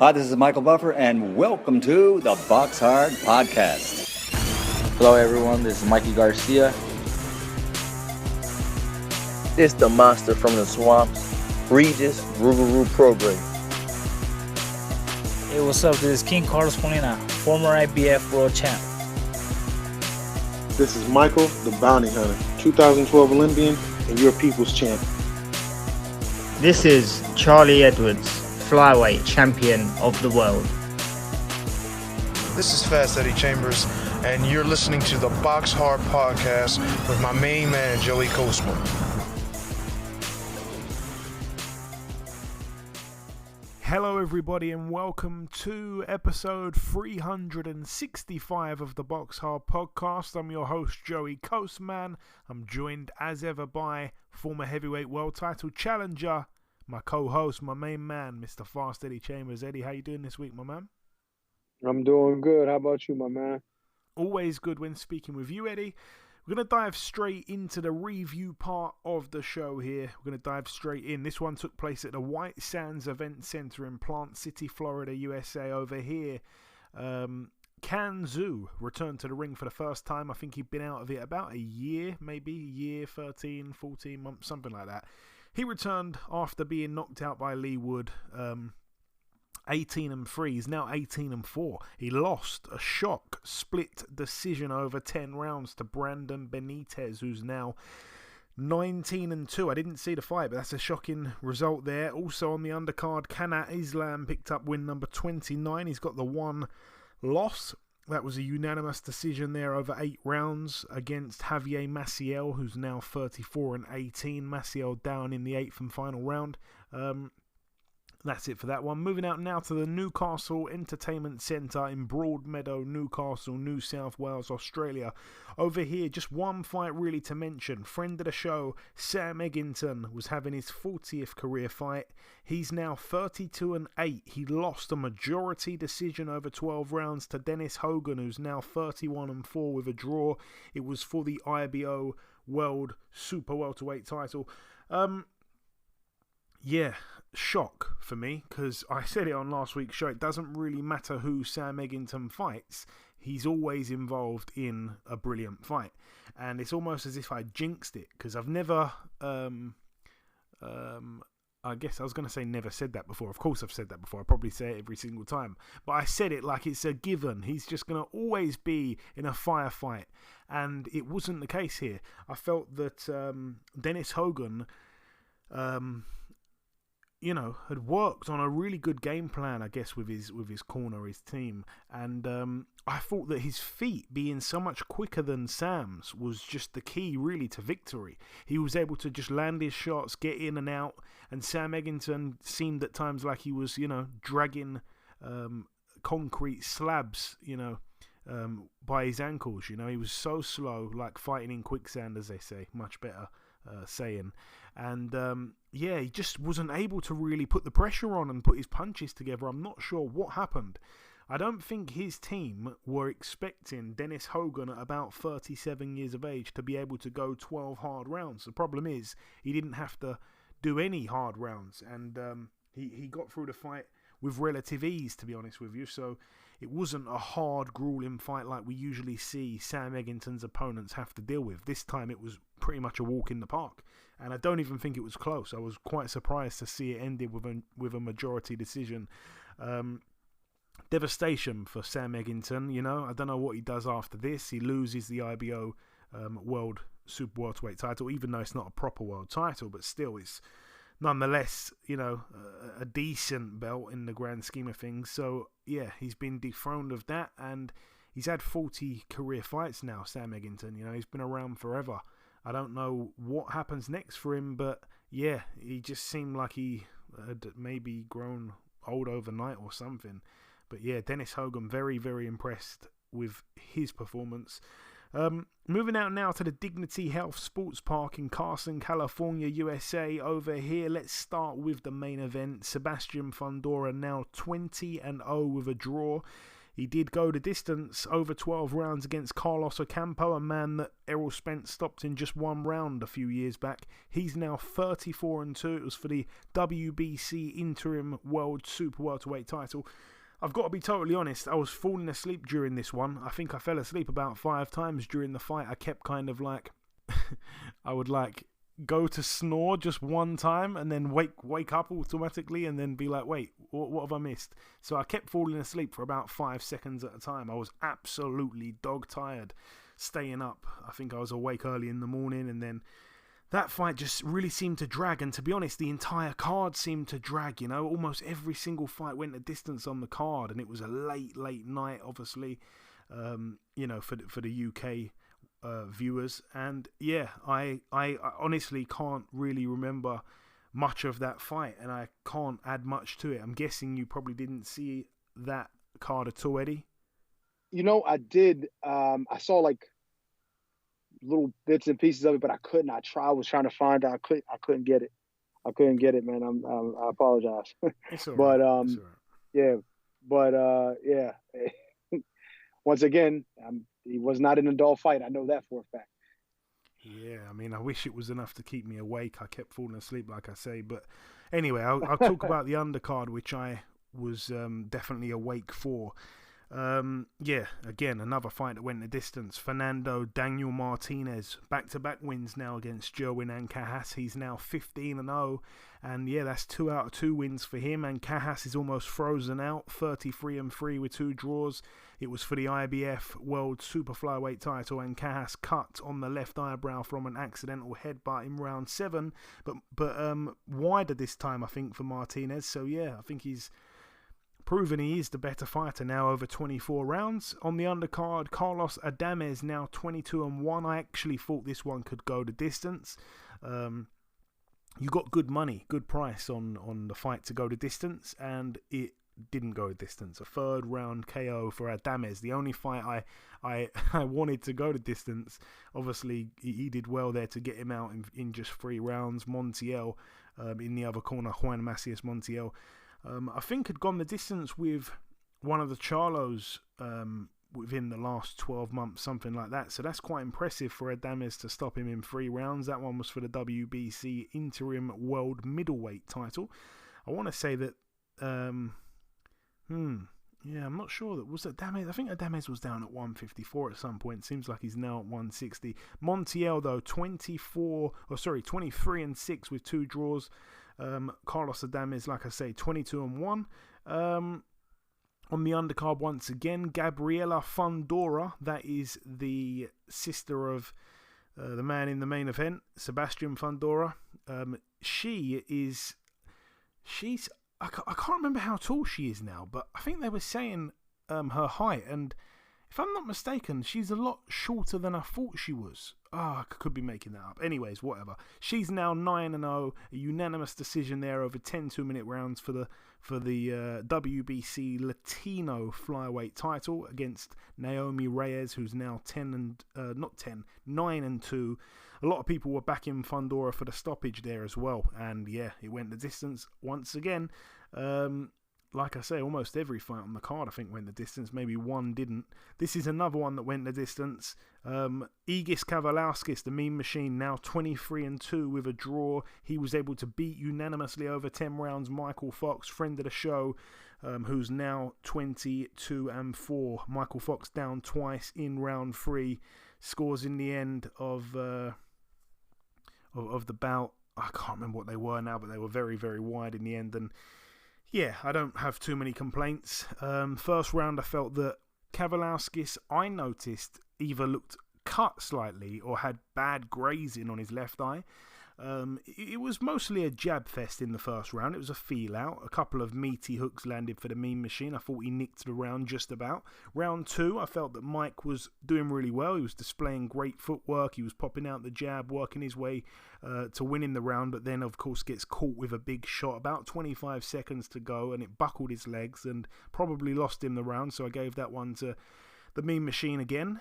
Hi, this is Michael Buffer, and welcome to the BoxHard Podcast. Hello, everyone. This is Mikey Garcia. This the monster from the swamps, Regis Rougarou Program. Hey, what's up? This is King Carlos Molina, former IBF world champ. This is Michael, the Bounty Hunter, 2012 Olympian and your people's champ. This is Charlie Edwards, flyweight champion of the world. This is Fast Eddie Chambers, and you're listening to the BoxHard Podcast with my main man, Joey Coastman. Hello everybody and welcome to episode 365 of the BoxHard Podcast. I'm your host Joey Coastman. I'm joined as ever by former heavyweight world title challenger, my co-host, my main man, Mr. Fast Eddie Chambers. Eddie, how you doing this week, my man? I'm doing good. How about you, my man? Always good when speaking with you, Eddie. We're going to dive straight into the review part of the show here. We're going to dive straight in. This one took place at the White Sands Event Center in Plant City, Florida, USA. Over here, Can Xu returned to the ring for the first time. I think he'd been out of it about a year, maybe a year, 13, 14 months, something like that. He returned after being knocked out by Lee Wood, 18-3. He's now 18-4. He lost a shock split decision over 10 rounds to Brandon Benitez, who's now 19-2. I didn't see the fight, but that's a shocking result there. Also on the undercard, Kanat Islam picked up win number 29. He's got the one loss. That was a unanimous decision there over 8 rounds against Javier Maciel, who's now 34-18. Maciel down in the 8th and final round. That's it for that one. Moving out now to the Newcastle Entertainment Centre in Broadmeadow, Newcastle, New South Wales, Australia. Over here, just one fight really to mention. Friend of the show, Sam Eggington, was having his 40th career fight. He's now 32-8. He lost a majority decision over 12 rounds to Dennis Hogan, who's now 31-4 with a draw. It was for the IBO World Super Welterweight title. Yeah, shock for me, because I said it on last week's show. It doesn't really matter who Sam Eggington fights. He's always involved in a brilliant fight. And it's almost as if I jinxed it, because I've never, I guess I was going to say never said that before. Of course I've said that before. I probably say it every single time. But I said it like it's a given. He's just going to always be in a firefight. And it wasn't the case here. I felt that Dennis Hogan had worked on a really good game plan, I guess, with his corner, his team. And I thought that his feet being so much quicker than Sam's was just the key, really, to victory. He was able to just land his shots, get in and out. And Sam Eggington seemed at times like he was, dragging concrete slabs, by his ankles. He was so slow, like fighting in quicksand, as they say. Much better saying. And he just wasn't able to really put the pressure on and put his punches together. I'm not sure what happened. I don't think his team were expecting Dennis Hogan at about 37 years of age to be able to go 12 hard rounds. The problem is he didn't have to do any hard rounds, and he got through the fight with relative ease, to be honest with you. So it wasn't a hard, grueling fight like we usually see Sam Eggington's opponents have to deal with. This time it was pretty much a walk in the park. And I don't even think it was close. I was quite surprised to see it ended with a majority decision. Devastation for Sam Eggington. I don't know what he does after this. He loses the IBO World Super Welterweight title, even though it's not a proper world title, but still it's nonetheless, a decent belt in the grand scheme of things. So yeah, he's been dethroned of that, and he's had 40 career fights now, Sam Eggington. He's been around forever. I don't know what happens next for him, but yeah, he just seemed like he had maybe grown old overnight or something. But yeah, Dennis Hogan, very, very impressed with his performance. Moving out now to the Dignity Health Sports Park in Carson, California, USA. Over here, let's start with the main event. Sebastian Fundora now 20-0 with a draw. He did go the distance over 12 rounds against Carlos Ocampo, a man that Errol Spence stopped in just one round a few years back. He's now 34-2. It was for the WBC Interim World Super Welterweight title. I've got to be totally honest, I was falling asleep during this one. I think I fell asleep about 5 times during the fight. I kept kind of like, I would like go to snore just one time and then wake up automatically and then be like, wait, what have I missed? So I kept falling asleep for about 5 seconds at a time. I was absolutely dog tired staying up. I think I was awake early in the morning, and then that fight just really seemed to drag. And to be honest, the entire card seemed to drag, you know. Almost every single fight went a distance on the card, and it was a late night, obviously, you know, for the UK viewers. And yeah, I honestly can't really remember much of that fight, and I can't add much to it. I'm guessing you probably didn't see that card at all, Eddie? You know, I did. I saw like little bits and pieces of it, but I couldn't. I was trying to find out. I couldn't get it. I couldn't get it, man. I apologize. It's all but right. It's all right. yeah, but yeah. Once again, he was not in a dull fight. I know that for a fact. Yeah, I mean, I wish it was enough to keep me awake. I kept falling asleep, like I say. But anyway, I'll talk about the undercard, which I was definitely awake for. Yeah, again, another fight that went the distance. Fernando Daniel Martinez, back-to-back wins now against Jerwin and Cajas. He's now 15-0, and yeah, that's 2 out of 2 wins for him. And Cajas is almost frozen out, 33-3 with 2 draws. It was for the IBF World Super Flyweight title, and Cajas cut on the left eyebrow from an accidental headbutt in round 7, but wider this time, I think, for Martinez. So yeah, I think he's proven he is the better fighter now over 24 rounds. On the undercard, Carlos Adames now 22-1. I actually thought this one could go the distance. You got good money, good price on the fight to go the distance, and it didn't go the distance. A 3rd round KO for Adames. The only fight I wanted to go the distance. Obviously, he did well there to get him out in just 3 rounds. Montiel in the other corner, Juan Macias Montiel, I think had gone the distance with one of the Charlos within the last 12 months, something like that. So that's quite impressive for Adames to stop him in 3 rounds. That one was for the WBC Interim World Middleweight title. I want to say that, yeah, I'm not sure that was Adames. I think Adames was down at 154 at some point. Seems like he's now at 160. Montiel though, 23-6 with 2 draws. Carlos Adames, like I say, 22-1. On the undercard once again, Gabriela Fundora, that is the sister of the man in the main event, Sebastian Fundora. She's I can't remember how tall she is now, but I think they were saying her height, and if I'm not mistaken, she's a lot shorter than I thought she was. I could be making that up. Anyways, whatever. She's now 9-0, a unanimous decision there over 10 2-minute rounds for the WBC Latino flyweight title against Naomi Reyes, who's now 9-2. A lot of people were backing Fundora for the stoppage there as well, and yeah, it went the distance once again. Like I say, almost every fight on the card I think went the distance. Maybe one didn't. This is another one that went the distance. Egis Kavalauskas, the Mean Machine, now 23-2 with a draw. He was able to beat unanimously over 10 rounds Michael Fox, friend of the show, who's now 22-4. Michael Fox down twice in round 3. Scores in the end of the bout. I can't remember what they were now, but they were very, very wide in the end. And yeah, I don't have too many complaints. First round, I felt that Kavalauskas, I noticed, either looked cut slightly or had bad grazing on his left eye. It was mostly a jab fest in the first round. It was a feel out. A couple of meaty hooks landed for the Mean Machine. I thought he nicked the round just about. Round 2, I felt that Mike was doing really well. He was displaying great footwork. He was popping out the jab, working his way to winning the round, but then of course gets caught with a big shot. About 25 seconds to go, and it buckled his legs and probably lost him the round. So I gave that one to the Mean Machine again.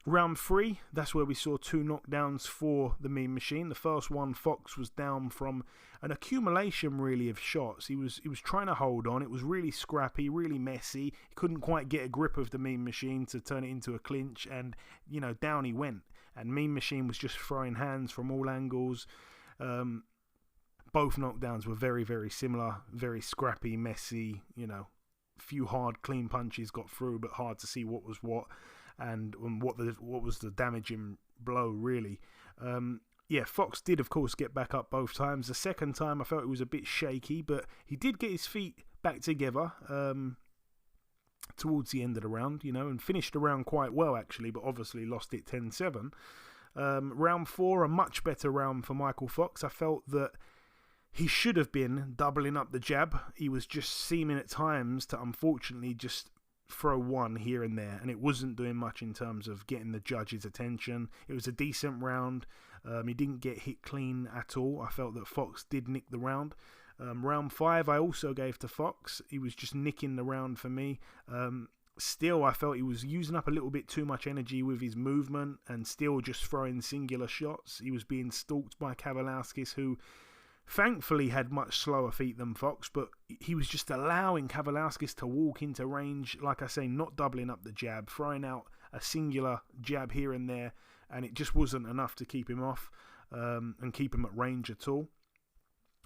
Round 3, that's where we saw 2 knockdowns for the Mean Machine. The first one, Fox was down from an accumulation really of shots. He was trying to hold on. It was really scrappy, really messy. He couldn't quite get a grip of the Mean Machine to turn it into a clinch, and down he went. And Mean Machine was just throwing hands from all angles. Both knockdowns were very, very similar, very scrappy, messy, few hard clean punches got through, but hard to see what was what and what was the damaging blow really. Fox did of course get back up both times. The second time I felt it was a bit shaky, but he did get his feet back together towards the end of the round, and finished the round quite well actually, but obviously lost it 10-7. Round 4, a much better round for Michael Fox. I felt that he should have been doubling up the jab. He was just seeming at times to unfortunately just throw one here and there, and it wasn't doing much in terms of getting the judge's attention. It was a decent round. He didn't get hit clean at all. I felt that Fox did nick the round. Round 5 I also gave to Fox. He was just nicking the round for me. Still, I felt he was using up a little bit too much energy with his movement and still just throwing singular shots. He was being stalked by Kavaliauskas, who thankfully had much slower feet than Fox, but he was just allowing Kavaliauskas to walk into range, like I say, not doubling up the jab, throwing out a singular jab here and there, and it just wasn't enough to keep him off and keep him at range at all,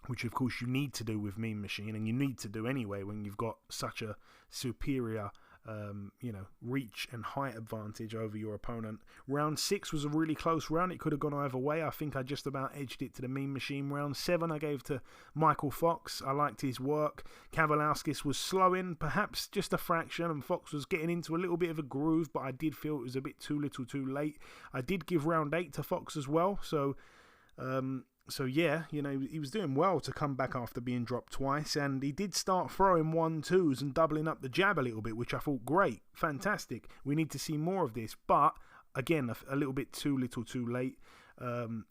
which of course you need to do with Mean Machine, and you need to do anyway when you've got such a superior reach and height advantage over your opponent. Round 6 was a really close round. It could have gone either way. I think I just about edged it to the Mean Machine. Round 7 I gave to Michael Fox. I liked his work. Kavaliauskas was slowing, perhaps just a fraction, and Fox was getting into a little bit of a groove, but I did feel it was a bit too little too late. I did give round 8 to Fox as well, so yeah, he was doing well to come back after being dropped twice, and he did start throwing 1-2s and doubling up the jab a little bit, which I thought great, fantastic. We need to see more of this, but again, a little bit too little too late.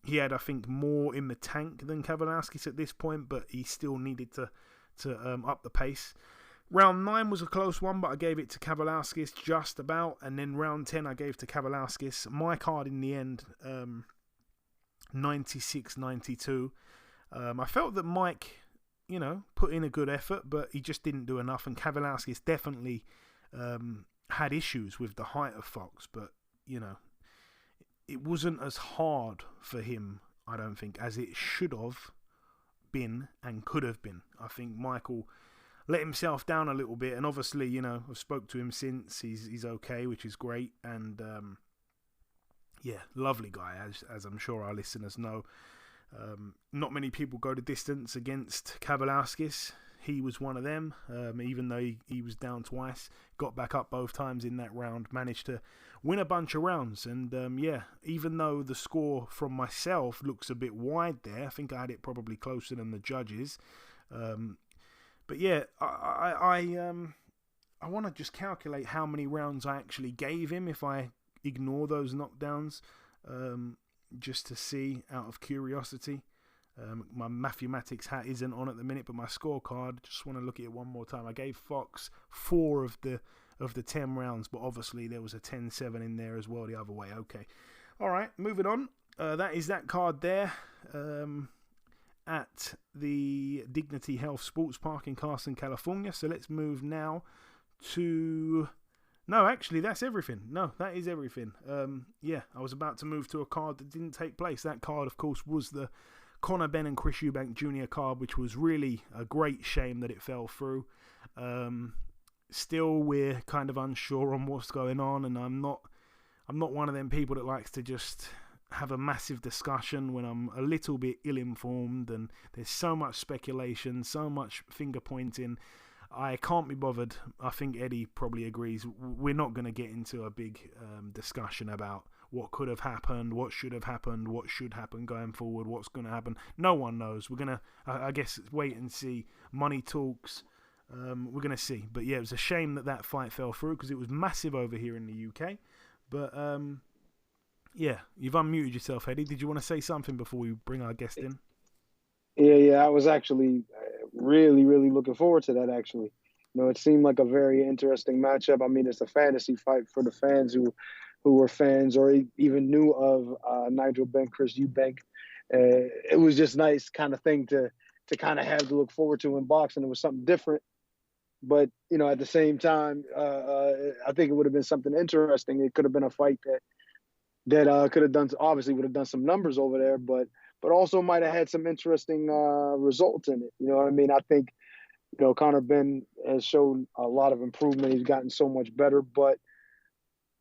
He had, I think, more in the tank than Kavaliauskas at this point, but he still needed to up the pace. Round 9 was a close one, but I gave it to Kavaliauskas just about, and then round 10 I gave to Kavaliauskas. My card in the end, 96-92. I felt that Mike, put in a good effort, but he just didn't do enough, and Kavaliauskas definitely had issues with the height of Fox, but, it wasn't as hard for him, I don't think, as it should have been and could have been. I think Michael let himself down a little bit, and obviously, I've spoke to him since. He's okay, which is great, and lovely guy, as I'm sure our listeners know. Not many people go the distance against Kavaliauskas. He was one of them, even though he was down twice. Got back up both times in that round, managed to win a bunch of rounds. And even though the score from myself looks a bit wide there, I think I had it probably closer than the judges. But yeah, I want to just calculate how many rounds I actually gave him if I ignore those knockdowns, just to see out of curiosity. My mathematics hat isn't on at the minute, but my scorecard, just want to look at it one more time. I gave Fox 4 of the 10 rounds, but obviously there was a 10-7 in there as well the other way. Okay, all right, moving on. That is that card there at the Dignity Health Sports Park in Carson, California. So let's move now to... No, actually, that's everything. No, that is everything. I was about to move to a card that didn't take place. That card, of course, was the Conor Benn and Chris Eubank Jr. card, which was really a great shame that it fell through. Still, we're kind of unsure on what's going on, and I'm not one of them people that likes to just have a massive discussion when I'm a little bit ill-informed, and there's so much speculation, so much finger-pointing. I can't be bothered. I think Eddie probably agrees. We're not going to get into a big discussion about what could have happened, what should have happened, what should happen going forward, what's going to happen. No one knows. We're going to, I guess, wait and see. Money talks. We're going to see. But yeah, it was a shame that fight fell through because it was massive over here in the UK. But yeah, you've unmuted yourself, Eddie. Did you want to say something before we bring our guest in? Yeah. I was actually really, really looking forward to that, actually. it seemed like a very interesting matchup. I mean, it's a fantasy fight for the fans who were fans or even knew of Nigel Benn, Chris Eubank. It was just nice kind of thing to kind of have to look forward to in boxing. It was something different. But, at the same time, I think it would have been something interesting. It could have been a fight that could have obviously would have done some numbers over there, but also might have had some interesting results in it. You know what I mean? I think, Conor Benn has shown a lot of improvement. He's gotten so much better. But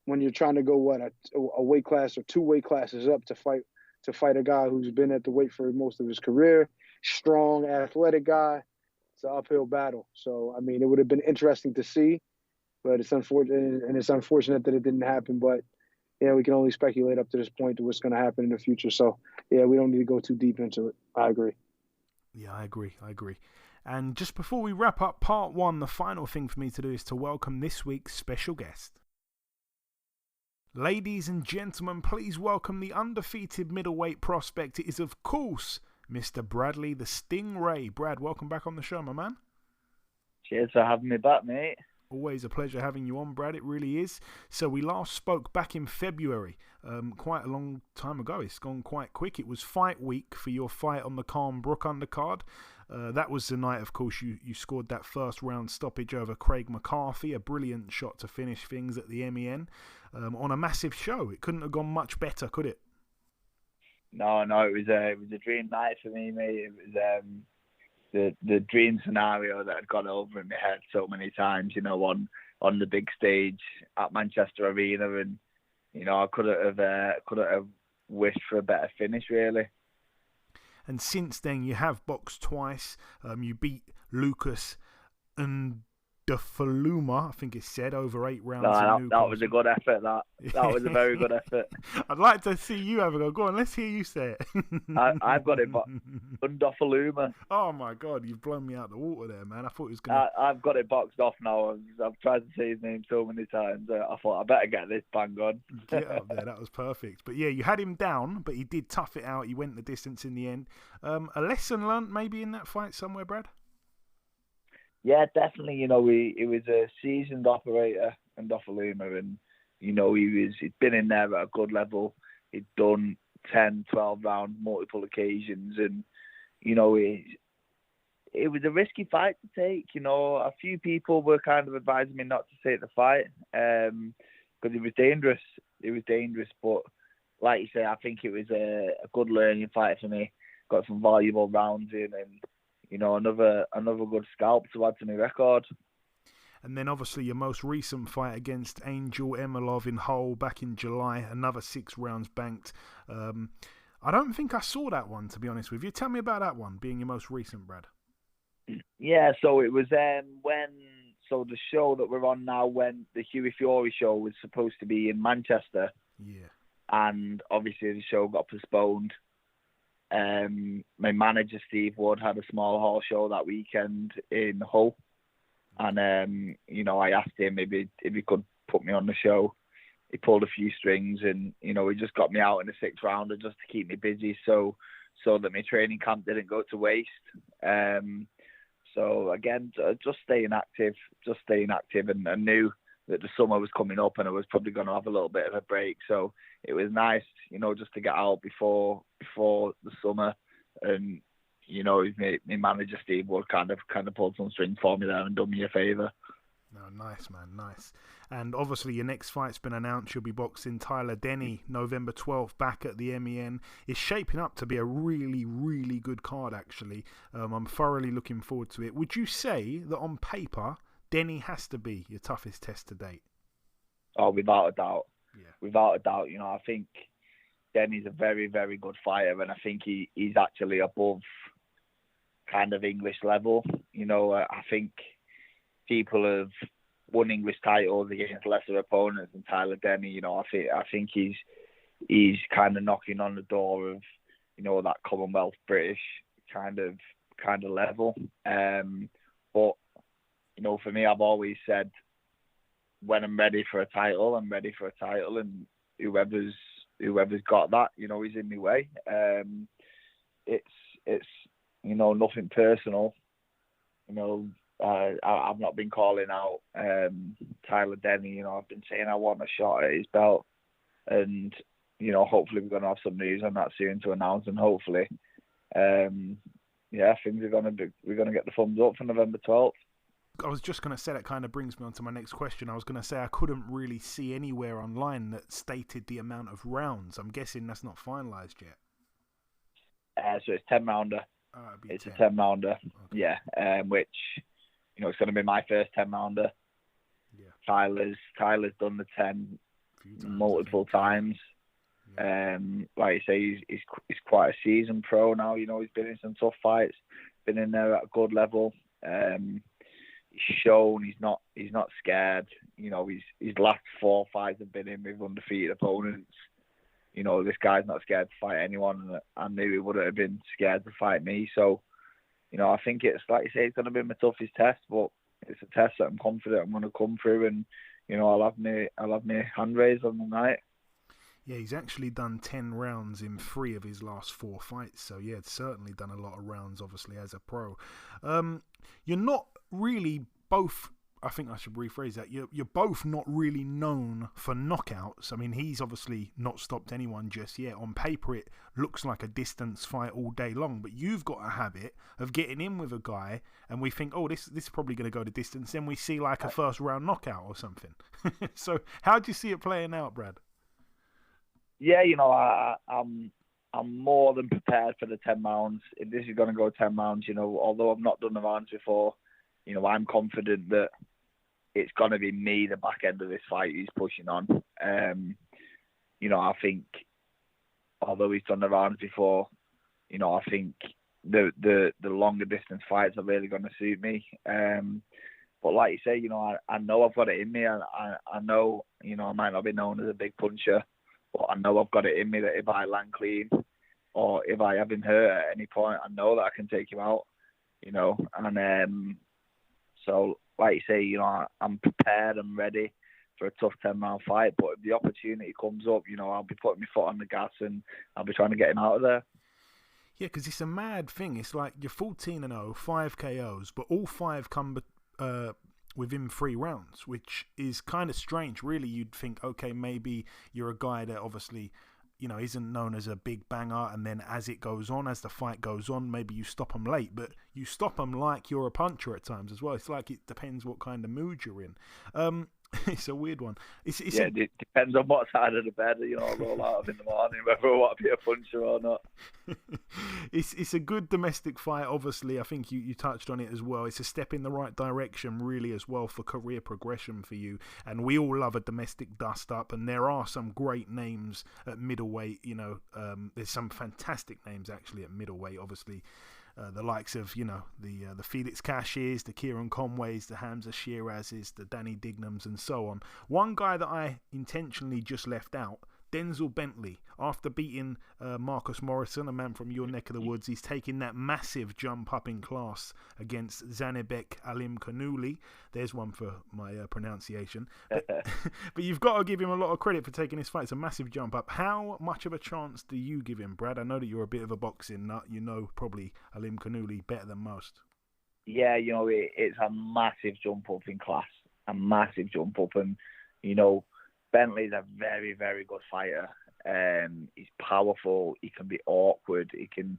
when you're trying to go, a weight class or 2 weight classes up to fight a guy who's been at the weight for most of his career, strong, athletic guy, it's an uphill battle. So, I mean, it would have been interesting to see, but it's unfortunate that it didn't happen. But, we can only speculate up to this point to what's going to happen in the future. So, we don't need to go too deep into it. I agree. Yeah, I agree. And just before we wrap up part 1, the final thing for me to do is to welcome this week's special guest. Ladies and gentlemen, please welcome the undefeated middleweight prospect. It is, of course, Mr. Bradley the Stingray. Brad, welcome back on the show, my man. Cheers for having me back, mate. Always a pleasure having you on, Brad. It really is. So we last spoke back in February, quite a long time ago. It's gone quite quick. It was fight week for your fight on the Calm Brook undercard. That was the night, of course, you scored that first round stoppage over Craig McCarthy, a brilliant shot to finish things at the MEN on a massive show. It couldn't have gone much better, could it? No, it was a dream night for me, mate. It was the dream scenario that had gone over in my head so many times, on the big stage at Manchester Arena, and I couldn't have wished for a better finish, really. And since then, you have boxed twice. You beat Lucas and Defaluma, I think it's said, over 8 rounds. That was a good effort. That was a very good effort. I'd like to see you have a go. Go on, let's hear you say it. I've got it, but Undefaluma. Oh my God, you've blown me out the water there, man. I thought it was gonna. I've got it boxed off now. I've tried to say his name so many times. I thought I better get this bang on. Get up there, that was perfect. But yeah, you had him down, but he did tough it out. He went the distance in the end. A lesson learnt maybe in that fight somewhere, Brad? Yeah, definitely. He was a seasoned operator in Defaluma, and he'd been in there at a good level. He'd done 10, 12 round multiple occasions, and it was a risky fight to take. A few people were kind of advising me not to take the fight because it was dangerous. It was dangerous, but like you say, I think it was a good learning fight for me. Got some valuable rounds in, and another good scalp to add to my record. And then obviously your most recent fight against Angel Emelov in Hull back in July, another 6 rounds banked. I don't think I saw that one, to be honest with you. Tell me about that one, being your most recent, Brad. Yeah, so it was the show that we're on now, when the Hughie Fury show was supposed to be in Manchester. Yeah. And obviously the show got postponed. My manager Steve Wood had a small hall show that weekend in Hull, and I asked him if he could put me on the show. He pulled a few strings, and he just got me out in the 6th rounder just to keep me busy, so that my training camp didn't go to waste. So again, just staying active, and I knew that the summer was coming up and I was probably going to have a little bit of a break. So it was nice, just to get out before the summer. And, my manager Steve Wood kind of pulled some strings for me there and done me a favour. No, nice, man, nice. And obviously your next fight's been announced. You'll be boxing Tyler Denny November 12th back at the MEN. It's shaping up to be a really, really good card, actually. I'm thoroughly looking forward to it. Would you say that on paper, Denny has to be your toughest test to date? Oh, without a doubt. Yeah. Without a doubt. I think Denny's a very, very good fighter, and I think he's actually above kind of English level. I think people have won English titles against lesser opponents than Tyler Denny. I think he's kind of knocking on the door of that Commonwealth British kind of level. But for me, I've always said, when I'm ready for a title, I'm ready for a title, and whoever's got that, is in my way. It's nothing personal. I've not been calling out Tyler Denny. You know, I've been saying I want a shot at his belt, and you know, hopefully we're going to have some news on that soon to announce, and hopefully, things are going to be. We're going to get the thumbs up for November 12th. I was just going to say that kind of brings me on to my next question. I was going to say I couldn't really see anywhere online that stated the amount of rounds. I'm guessing that's not finalised yet. So it's 10-rounder. It's 10. A 10-rounder, okay. Yeah. Which, you know, it's going to be my first 10-rounder. Yeah. Tyler's done the 10 multiple times. Yeah. Like you say, he's quite a seasoned pro now. You know, he's been in some tough fights, been in there at a good level. He's shown he's not scared. You know, his last 4 fights have been in with undefeated opponents. You know, this guy's not scared to fight anyone, and I knew he wouldn't have been scared to fight me. So, you know, I think it's, like you say, it's going to be my toughest test, but it's a test that I'm confident I'm going to come through, and, you know, I'll have my hand raised on the night. Yeah, he's actually done 10 rounds in 3 of his last 4 fights. So, yeah, it's certainly done a lot of rounds, obviously, as a pro. You're not really both... I think I should rephrase that. You're both not really known for knockouts. I mean, he's obviously not stopped anyone just yet. On paper, it looks like a distance fight all day long, but you've got a habit of getting in with a guy, and we think, oh, this is probably going to go the distance. Then we see like a first round knockout or something. So, how do you see it playing out, Brad? Yeah, you know, I'm more than prepared for the 10 rounds. If this is going to go 10 rounds, you know, although I've not done the rounds before, you know, I'm confident that it's going to be me, the back end of this fight, who's pushing on. You know, I think, although he's done the rounds before, you know, I think the longer distance fights are really going to suit me. But like you say, you know, I know I've got it in me. I know, you know, I might not be known as a big puncher, but I know I've got it in me that if I land clean or if I have been hurt at any point, I know that I can take him out, you know. And so, like you say, you know, I'm prepared and ready for a tough 10-round fight. But if the opportunity comes up, you know, I'll be putting my foot on the gas and I'll be trying to get him out of there. Yeah, because it's a mad thing. It's like you're 14-0, 5 KOs, but all 5 come within 3 rounds, which is kind of strange. Really, you'd think, okay, maybe you're a guy that obviously, you know, isn't known as a big banger, and then as it goes on, as the fight goes on, maybe you stop them late, but you stop them like you're a puncher at times as well. It's like it depends what kind of mood you're in. It's a weird one. It depends on what side of the bed, you know, I roll out of in the morning, whether I want to be a puncher or not. It's a good domestic fight, obviously. I think you touched on it as well. It's a step in the right direction, really, as well, for career progression for you. And we all love a domestic dust-up, and there are some great names at middleweight. You know, there's some fantastic names, actually, at middleweight, obviously. The likes of, you know, the Felix Cashes, the Kieran Conways, the Hamza Shirazes, the Danny Dignams, and so on. One guy that I intentionally just left out, Denzel Bentley. After beating Marcus Morrison, a man from your neck of the woods, he's taking that massive jump up in class against Zanibek Alimkhanuly. There's one for my pronunciation. But you've got to give him a lot of credit for taking this fight. It's a massive jump up. How much of a chance do you give him, Brad? I know that you're a bit of a boxing nut. You know probably Alimkhanuly better than most. Yeah, you know, it's a massive jump up in class. A massive jump up. And, you know, Bentley's a very, very good fighter. He's powerful. He can be awkward. He can,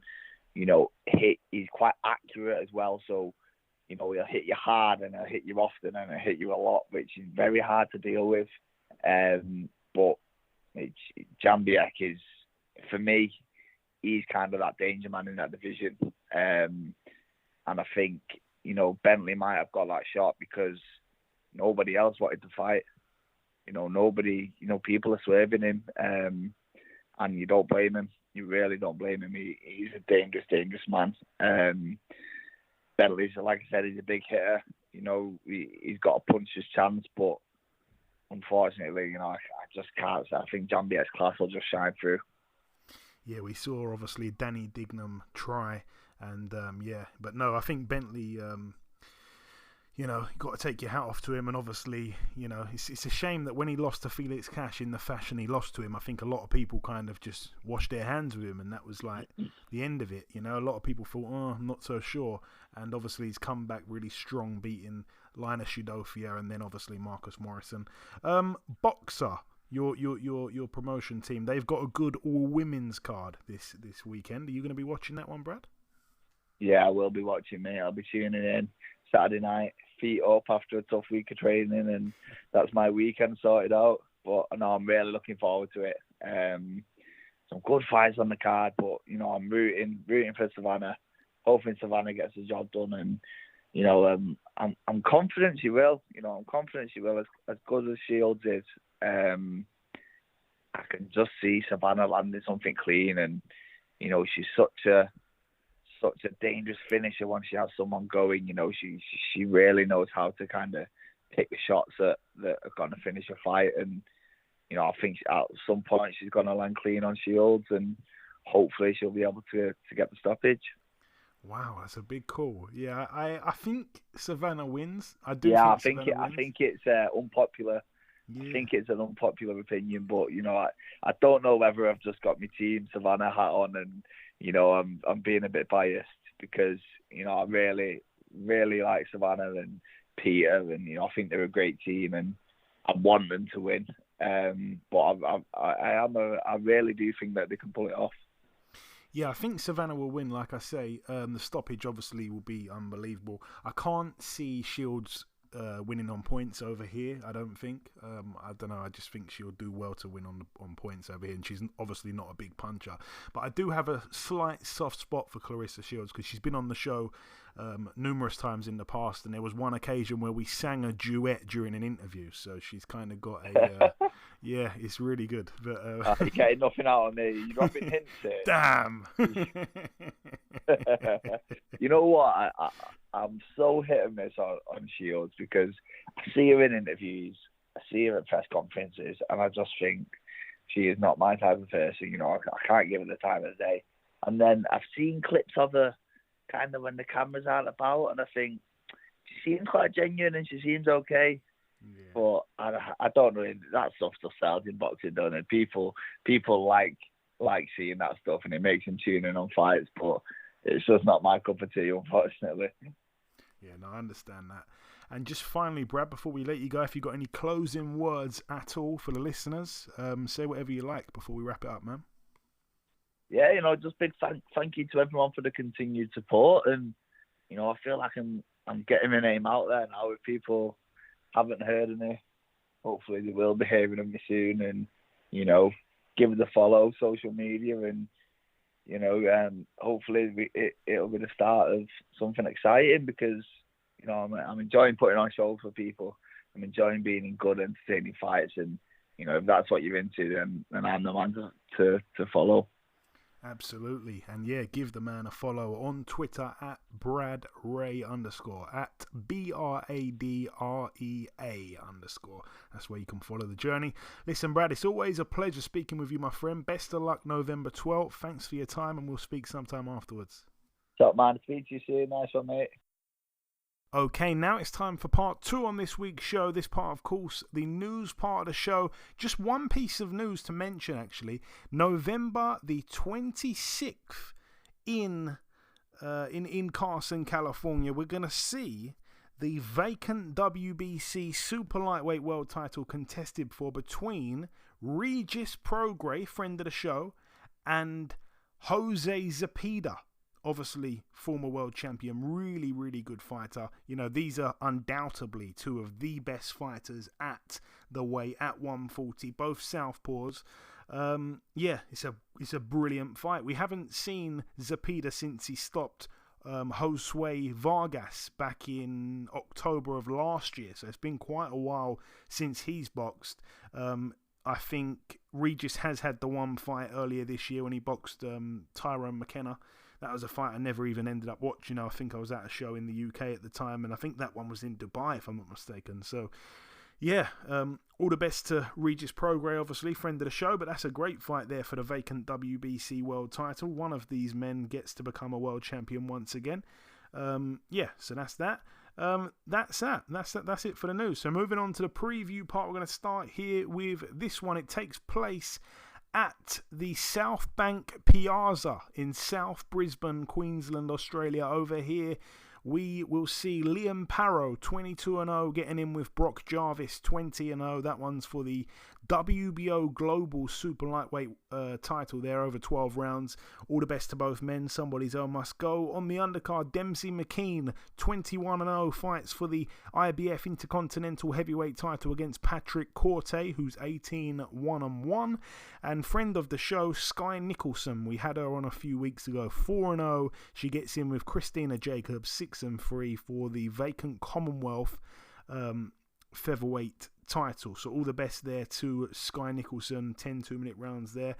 you know, hit. He's quite accurate as well. So, you know, he'll hit you hard and he'll hit you often and he'll hit you a lot, which is very hard to deal with. But Jambiek is, for me, he's kind of that danger man in that division. And I think, you know, Bentley might have got that shot because nobody else wanted to fight. You know, nobody, you know, people are swerving him, and you don't blame him. You really don't blame him. He's a dangerous, dangerous man. Bentley's, like I said, he's a big hitter. You know, he's got a puncher's chance, but unfortunately, you know, I just can't. I think Jambiek's class will just shine through. Yeah, we saw, obviously, Danny Dignam try, and, but no, I think Bentley... you know, you've got to take your hat off to him, and obviously, you know, it's a shame that when he lost to Felix Cash in the fashion he lost to him, I think a lot of people kind of just washed their hands with him, and that was like the end of it. You know, a lot of people thought, oh, I'm not so sure, and obviously he's come back really strong, beating Linus Udofia and then obviously Marcus Morrison. Boxer, your promotion team, they've got a good all women's card this weekend. Are you going to be watching that one, Brad? Yeah, I will be watching, mate. I'll be tuning in Saturday night, feet up after a tough week of training, and that's my weekend sorted out. But no, I'm really looking forward to it. Some good fights on the card, but I'm rooting for Savannah, hoping Savannah gets the job done, and I'm confident she will. I'm confident she will. As good as Shields is, I can just see Savannah landing something clean, and she's such a dangerous finisher once she has someone going. She really knows how to kind of pick the shots that are going to finish a fight, and I think at some point she's going to land clean on Shields, and hopefully she'll be able to get the stoppage. Wow, that's a big call. Yeah, I think Savannah wins. I think it's unpopular. Yeah. I think it's an unpopular opinion, but I don't know whether I've just got my team Savannah hat on, and I'm being a bit biased because I really like Savannah and Peter, and I think they're a great team, and I want them to win. But I really do think that they can pull it off. Yeah, I think Savannah will win. Like I say, the stoppage obviously will be unbelievable. I can't see Shields winning on points over here. I don't think. I don't know. I just think she'll do well to win on points over here, and she's obviously not a big puncher. But I do have a slight soft spot for Claressa Shields because she's been on the show numerous times in the past, and there was one occasion where we sang a duet during an interview. So she's kind of got a yeah, it's really good. But you're getting nothing out of me. You're dropping hints here. Damn. You know what? I'm so hit and miss on Shields because I see her in interviews, I see her at press conferences, and I just think she is not my type of person. I can't give her the time of the day. And then I've seen clips of her kind of when the cameras aren't about, and I think she seems quite genuine and she seems okay. Yeah. But I don't know, that stuff still sells in boxing, don't it? People like seeing that stuff, and it makes them tune in on fights, but it's just not my cup of tea, unfortunately. Yeah, no, I understand that. And just finally, Brad, before we let you go, if you've got any closing words at all for the listeners, say whatever you like before we wrap it up, man. Yeah, just big thank you to everyone for the continued support, and I feel like I'm getting my name out there now. If people haven't heard of me, hopefully they will be hearing of me soon, and give it a follow, social media, and hopefully it'll be the start of something exciting because I'm enjoying putting on shows for people. I'm enjoying being in good, entertaining fights, and if that's what you're into, then I'm the man to follow. Absolutely. And yeah, give the man a follow on Twitter at BradRay_, at BRADREA_. That's where you can follow the journey. Listen, Brad, it's always a pleasure speaking with you, my friend. Best of luck November 12th. Thanks for your time, and we'll speak sometime afterwards. Top man, speak to you soon. Nice one, mate. Okay, now it's time for part 2 on this week's show. This part, of course, the news part of the show. Just one piece of news to mention, actually. November the 26th in Carson, California, we're going to see the vacant WBC super lightweight world title contested for between Regis Prograis, friend of the show, and Jose Zepeda. Obviously, former world champion, really, really good fighter. These are undoubtedly two of the best fighters at the weight, at 140, both southpaws. It's a brilliant fight. We haven't seen Zepeda since he stopped Josue Vargas back in October of last year. So it's been quite a while since he's boxed. I think Regis has had the one fight earlier this year when he boxed Tyrone McKenna. That was a fight I never even ended up watching. I think I was at a show in the UK at the time, and I think that one was in Dubai, if I'm not mistaken. So, yeah, all the best to Regis Prograis, obviously, friend of the show, but that's a great fight there for the vacant WBC world title. One of these men gets to become a world champion once again. So that's that. That's it for the news. So moving on to the preview part, we're going to start here with this one. It takes place at the South Bank Piazza in South Brisbane, Queensland, Australia. Over here, we will see Liam Parrow 22-0 getting in with Brock Jarvis 20-0. That one's for the WBO Global Super Lightweight title there over 12 rounds. All the best to both men. Somebody's own must go. On the undercard, Dempsey McKean 21-0 fights for the IBF Intercontinental Heavyweight title against Patrick Corte, who's 18-1-1. And friend of the show, Sky Nicholson. We had her on a few weeks ago, 4-0. She gets in with Christina Jacobs, 6-3 for the vacant Commonwealth featherweight title. So all the best there to Sky Nicholson. 10 2-minute rounds there.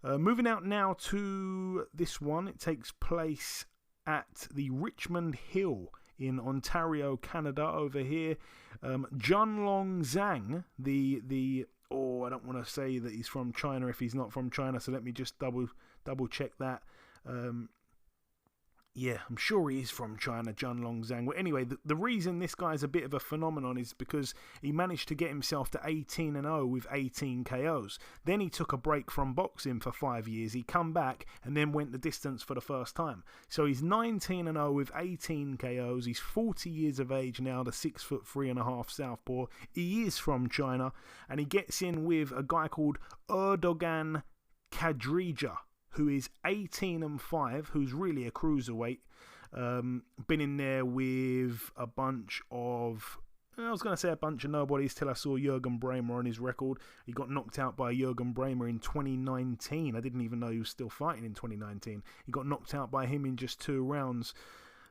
Moving out now to this one. It takes place at the Richmond Hill in Ontario, Canada. Over here, Junlong Zhang, I don't want to say that he's from China if he's not from China, so let me just double check that. Yeah, I'm sure he is from China, Junlong Zhang. Well, anyway, the reason this guy's a bit of a phenomenon is because he managed to get himself to 18-0 with 18 KOs. Then he took a break from boxing for 5 years. He come back and then went the distance for the first time. So he's 19-0 with 18 KOs. He's 40 years of age now, the 6'3.5" southpaw. He is from China, and he gets in with a guy called Erdogan Kadrija, who is 18-5, who's really a cruiserweight. Been in there with a bunch of... I was going to say a bunch of nobodies till I saw Jürgen Bremer on his record. He got knocked out by Jürgen Bremer in 2019. I didn't even know he was still fighting in 2019. He got knocked out by him in just 2 rounds.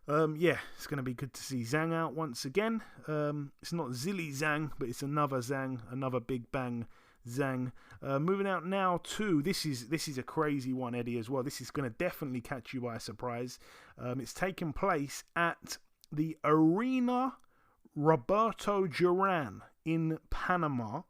Yeah, it's going to be good to see Zhang out once again. It's not Zilly Zhang, but it's another Zhang, another Big Bang Zhang. Moving out now to this is a crazy one, Eddie, as well. This is going to definitely catch you by surprise. It's taking place at the Arena Roberto Duran in Panama.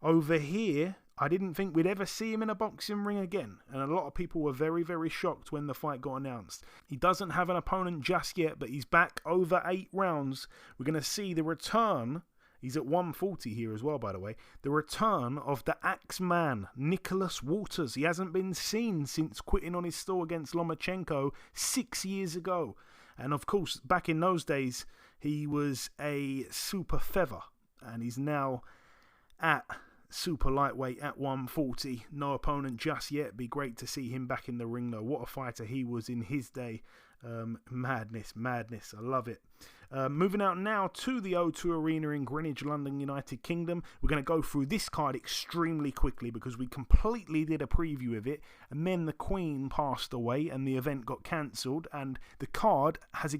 Over here, I didn't think we'd ever see him in a boxing ring again, and a lot of people were very, very shocked when the fight got announced. He doesn't have an opponent just yet, but he's back over 8 rounds. We're going to see the return. He's at 140 here as well, by the way. The return of the Axeman, Nicholas Walters. He hasn't been seen since quitting on his stall against Lomachenko 6 years ago. And of course, back in those days, he was a super feather. And he's now at super lightweight at 140. No opponent just yet. Be great to see him back in the ring, though. What a fighter he was in his day. Madness. I love it. Moving out now to the O2 Arena in Greenwich, London, United Kingdom. We're going to go through this card extremely quickly because we completely did a preview of it, and then the Queen passed away and the event got cancelled, and the card has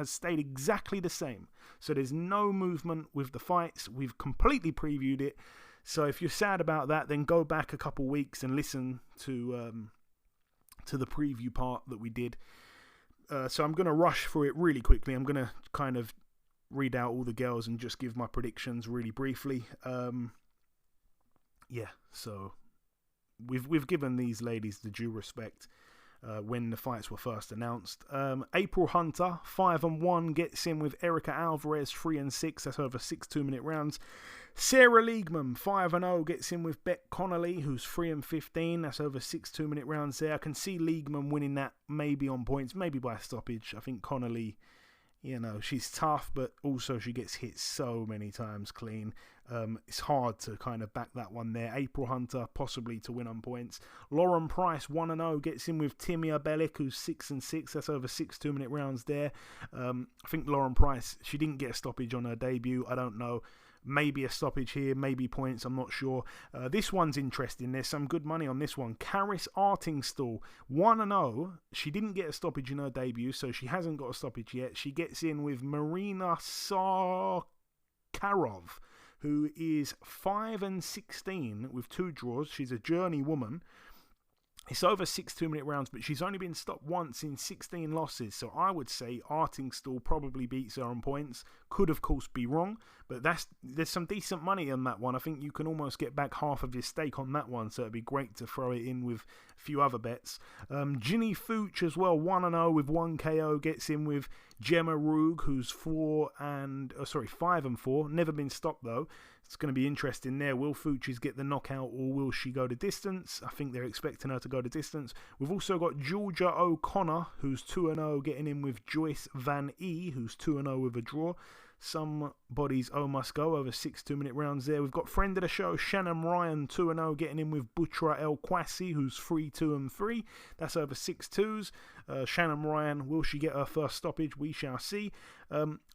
stayed exactly the same. So there's no movement with the fights. We've completely previewed it. So if you're sad about that, then go back a couple weeks and listen to the preview part that we did. So I'm going to rush through it really quickly. I'm going to kind of read out all the girls and just give my predictions really briefly. Yeah, so we've given these ladies the due respect when the fights were first announced. April Hunter, 5-1, gets in with Erica Alvarez, 3-6. That's over 6 2-minute rounds. Sarah Liegman, 5-0, gets in with Beck Connolly, who's 3-15. That's over 6 2-minute rounds there. I can see Liegman winning that, maybe on points, maybe by a stoppage. I think Connolly, she's tough, but also she gets hit so many times clean. It's hard to kind of back that one there. April Hunter, possibly to win on points. Lauren Price, 1-0, gets in with Timia Bellic, who's 6-6. That's over 6 2-minute rounds there. I think Lauren Price, she didn't get a stoppage on her debut. I don't know. Maybe a stoppage here, maybe points, I'm not sure. This one's interesting. There's some good money on this one. Karis Artingstall, 1-0. She didn't get a stoppage in her debut, so she hasn't got a stoppage yet. She gets in with Marina Sakharov, who is 5-16 with 2 draws. She's a journey woman. It's over 6 2-minute rounds, but she's only been stopped once in 16 losses. So I would say Artingstall probably beats her on points. Could, of course, be wrong, but there's some decent money on that one. I think you can almost get back half of your stake on that one, so it'd be great to throw it in with a few other bets. Ginny Fooch as well, 1-0 with 1 KO, gets in with Gemma Rug, who's 5 and 4, never been stopped though. It's going to be interesting there. Will Fucci's get the knockout, or will she go to distance? I think they're expecting her to go to distance. We've also got Georgia O'Connor, who's 2-0, getting in with Joyce Van E, who's 2-0 with a draw. Somebody's must go over 6 2-minute rounds there. We've got friend of the show, Shannon Ryan, 2-0, getting in with Butra El Kwasi, who's 3-2-3. That's over 6 2s. Shannon Ryan, will she get her first stoppage? We shall see.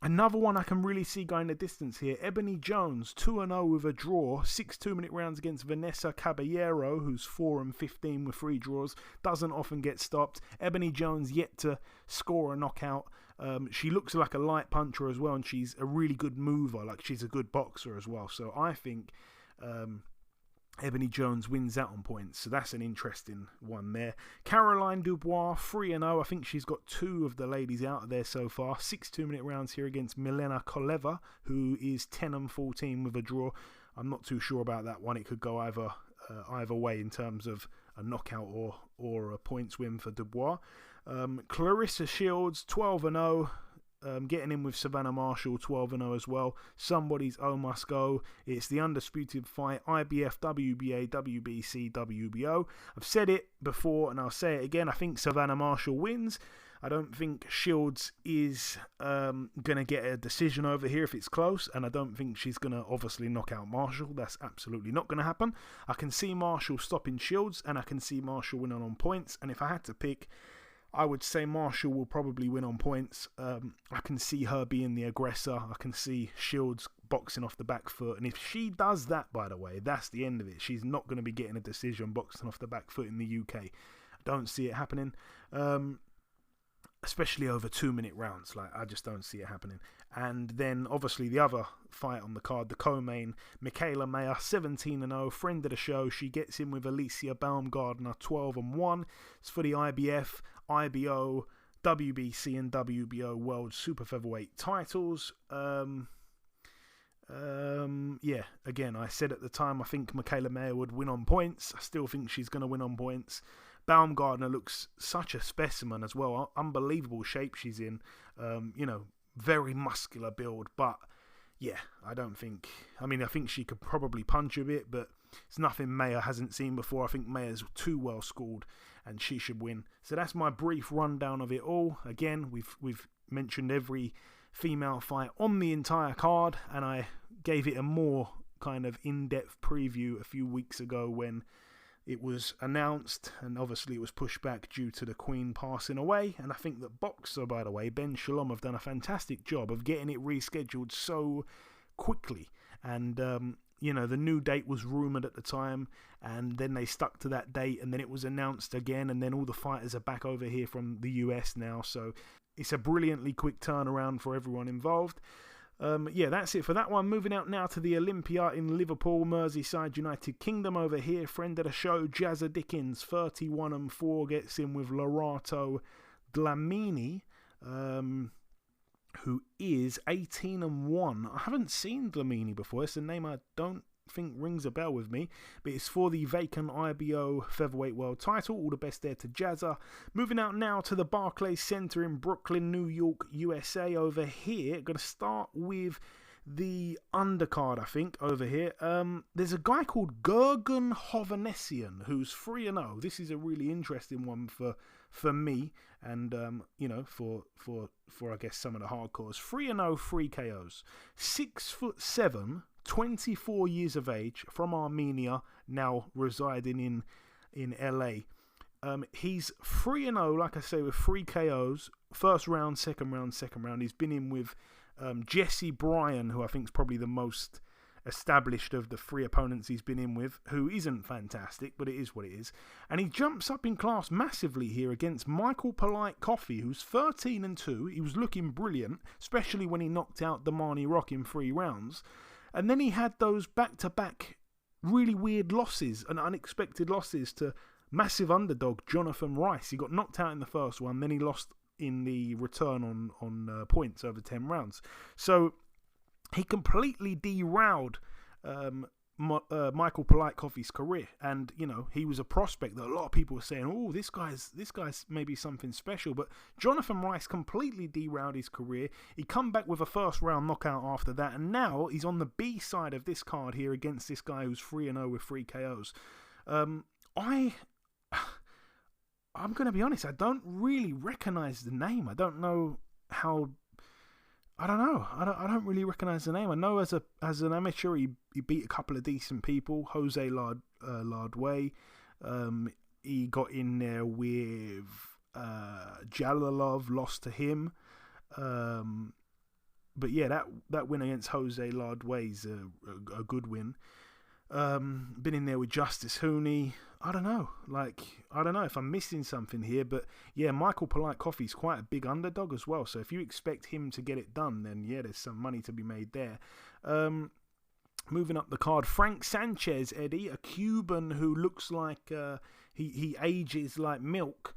Another one I can really see going the distance here, Ebony Jones, 2-0 with a draw. 6 2-minute rounds against Vanessa Caballero, who's 4-15 with 3 draws. Doesn't often get stopped. Ebony Jones yet to score a knockout. She looks like a light puncher as well, and she's a really good mover. Like, she's a good boxer as well. So I think Ebony Jones wins out on points. So that's an interesting one there. Caroline Dubois, 3-0. I think she's got 2 of the ladies out of there so far. 6 2-minute rounds here against Milena Koleva, who is 10-14 with a draw. I'm not too sure about that one. It could go either way in terms of a knockout or a points win for Dubois. Claressa Shields, 12-0, getting in with Savannah Marshall, 12-0 as well. Somebody's must go. It's the undisputed fight, IBF, WBA, WBC, WBO. I've said it before and I'll say it again. I think Savannah Marshall wins. I don't think Shields is going to get a decision over here if it's close, and I don't think she's going to obviously knock out Marshall. That's absolutely not going to happen. I can see Marshall stopping Shields, and I can see Marshall winning on points, and if I had to pick, I would say Marshall will probably win on points. I can see her being the aggressor. I can see Shields boxing off the back foot. And if she does that, by the way, that's the end of it. She's not going to be getting a decision boxing off the back foot in the UK. I don't see it happening. Especially over 2-minute rounds. Like, I just don't see it happening. And then, obviously, the other fight on the card, the co-main, Michaela Mayer, 17-0, friend of the show. She gets in with Alicia Baumgardner, 12-1. It's for the IBF, IBO, WBC and WBO World Super Featherweight titles. Yeah, again, I said at the time I think Michaela Mayer would win on points. I still think she's going to win on points. Baumgardner looks such a specimen as well. Unbelievable shape she's in. Very muscular build, but yeah, I think she could probably punch a bit, but it's nothing Mayer hasn't seen before. I think Mayer's too well schooled and she should win. So that's my brief rundown of it all. Again, we've mentioned every female fight on the entire card, and I gave it a more kind of in-depth preview a few weeks ago when it was announced, and obviously it was pushed back due to the Queen passing away. And I think that Boxer, by the way, Ben Shalom, have done a fantastic job of getting it rescheduled so quickly. And, the new date was rumoured at the time, and then they stuck to that date, and then it was announced again, and then all the fighters are back over here from the US now. So it's a brilliantly quick turnaround for everyone involved. That's it for that one. Moving out now to the Olympia in Liverpool, Merseyside, United Kingdom over here. Friend of the show, Jazza Dickens, 31-4, gets in with Lorato Dlamini, who is 18-1. I haven't seen Dlamini before. It's a name I don't think rings a bell with me, but it's for the vacant IBO Featherweight World title. All the best there to Jazza. Moving out now to the Barclays Center in Brooklyn, New York, USA. Over here, going to start with the undercard, I think, over here. There's a guy called Gergen Hovhanessian who's 3-0. This is a really interesting one for me and for I guess some of the hardcores. 3-0, 3 KOs. 6'7", 24 years of age, from Armenia, now residing in LA. He's 3-0, like I say, with 3 KOs. First round, second round. He's been in with Jesse Bryan, who I think is probably the most established of the 3 opponents he's been in with, who isn't fantastic, but it is what it is. And he jumps up in class massively here against Michael Polite Coffey, who's 13-2. He was looking brilliant, especially when he knocked out Damani Rock in 3 rounds. And then he had those back-to-back really weird losses and unexpected losses to massive underdog Jonathan Rice. He got knocked out in the first one, then he lost in the return on points over 10 rounds. So he completely derailed Michael Polite-Coffey's career, and he was a prospect that a lot of people were saying, "Oh, this guy's maybe something special." But Jonathan Rice completely derailed his career. He come back with a first round knockout after that, and now he's on the B side of this card here against this guy who's 3-0 with 3 KOs. I'm gonna be honest, I don't really recognize the name. I don't know how. I don't know. I don't really recognize the name. I know as an amateur, he beat a couple of decent people. Jose Lardway. He got in there with Jalalov, lost to him. But yeah, that win against Jose Lardway's a good win. Been in there with Justice Hooney. I don't know if I'm missing something here, but yeah, Michael Polite-Coffey's quite a big underdog as well. So if you expect him to get it done, then yeah, there's some money to be made there. Moving up the card, Frank Sanchez, Eddie, a Cuban who looks like he ages like milk.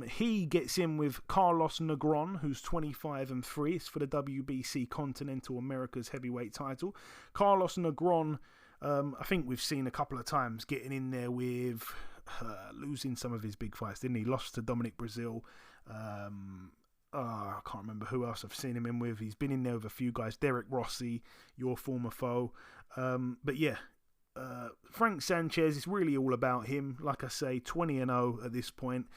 He gets in with Carlos Negron, who's 25-3. It's for the WBC Continental Americas heavyweight title. Carlos Negron, I think we've seen a couple of times getting in there with losing some of his big fights, didn't he? Lost to Dominic Brazil. I can't remember who else I've seen him in with. He's been in there with a few guys. Derek Rossi, your former foe. But yeah, Frank Sanchez, it's really all about him. Like I say, 20-0 at this point.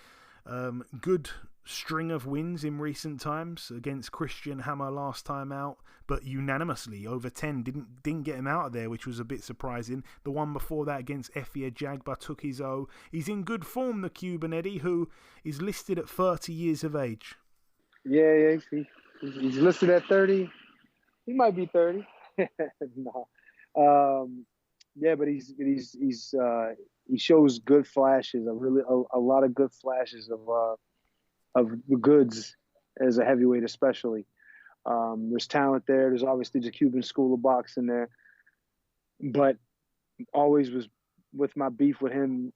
Good string of wins in recent times against Christian Hammer last time out, but unanimously over 10 didn't get him out of there, which was a bit surprising. The one before that against Efia Jagba took his O. He's in good form, the Cuban, Eddie, who is listed at 30 years of age. Yeah, he's listed at 30. He might be 30. No. Yeah, but he shows good flashes, a lot of good flashes of the goods as a heavyweight, especially. There's talent there. There's obviously the Cuban school of boxing there, but always was with my beef with him,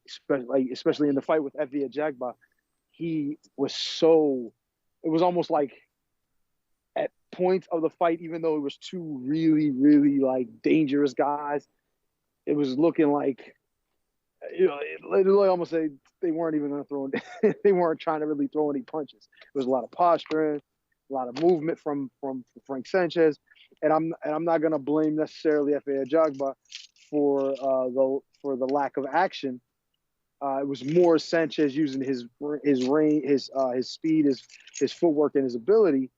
especially in the fight with Efia Jagba. He was it was almost like at points of the fight, even though it was two really, really like dangerous guys, it was looking like, literally almost say they weren't even going to throw. They weren't trying to really throw any punches. It was a lot of posturing, a lot of movement from Frank Sanchez, and I'm not going to blame necessarily Efia Jagba for the lack of action. It was more Sanchez using his range, his speed, his footwork, and his ability.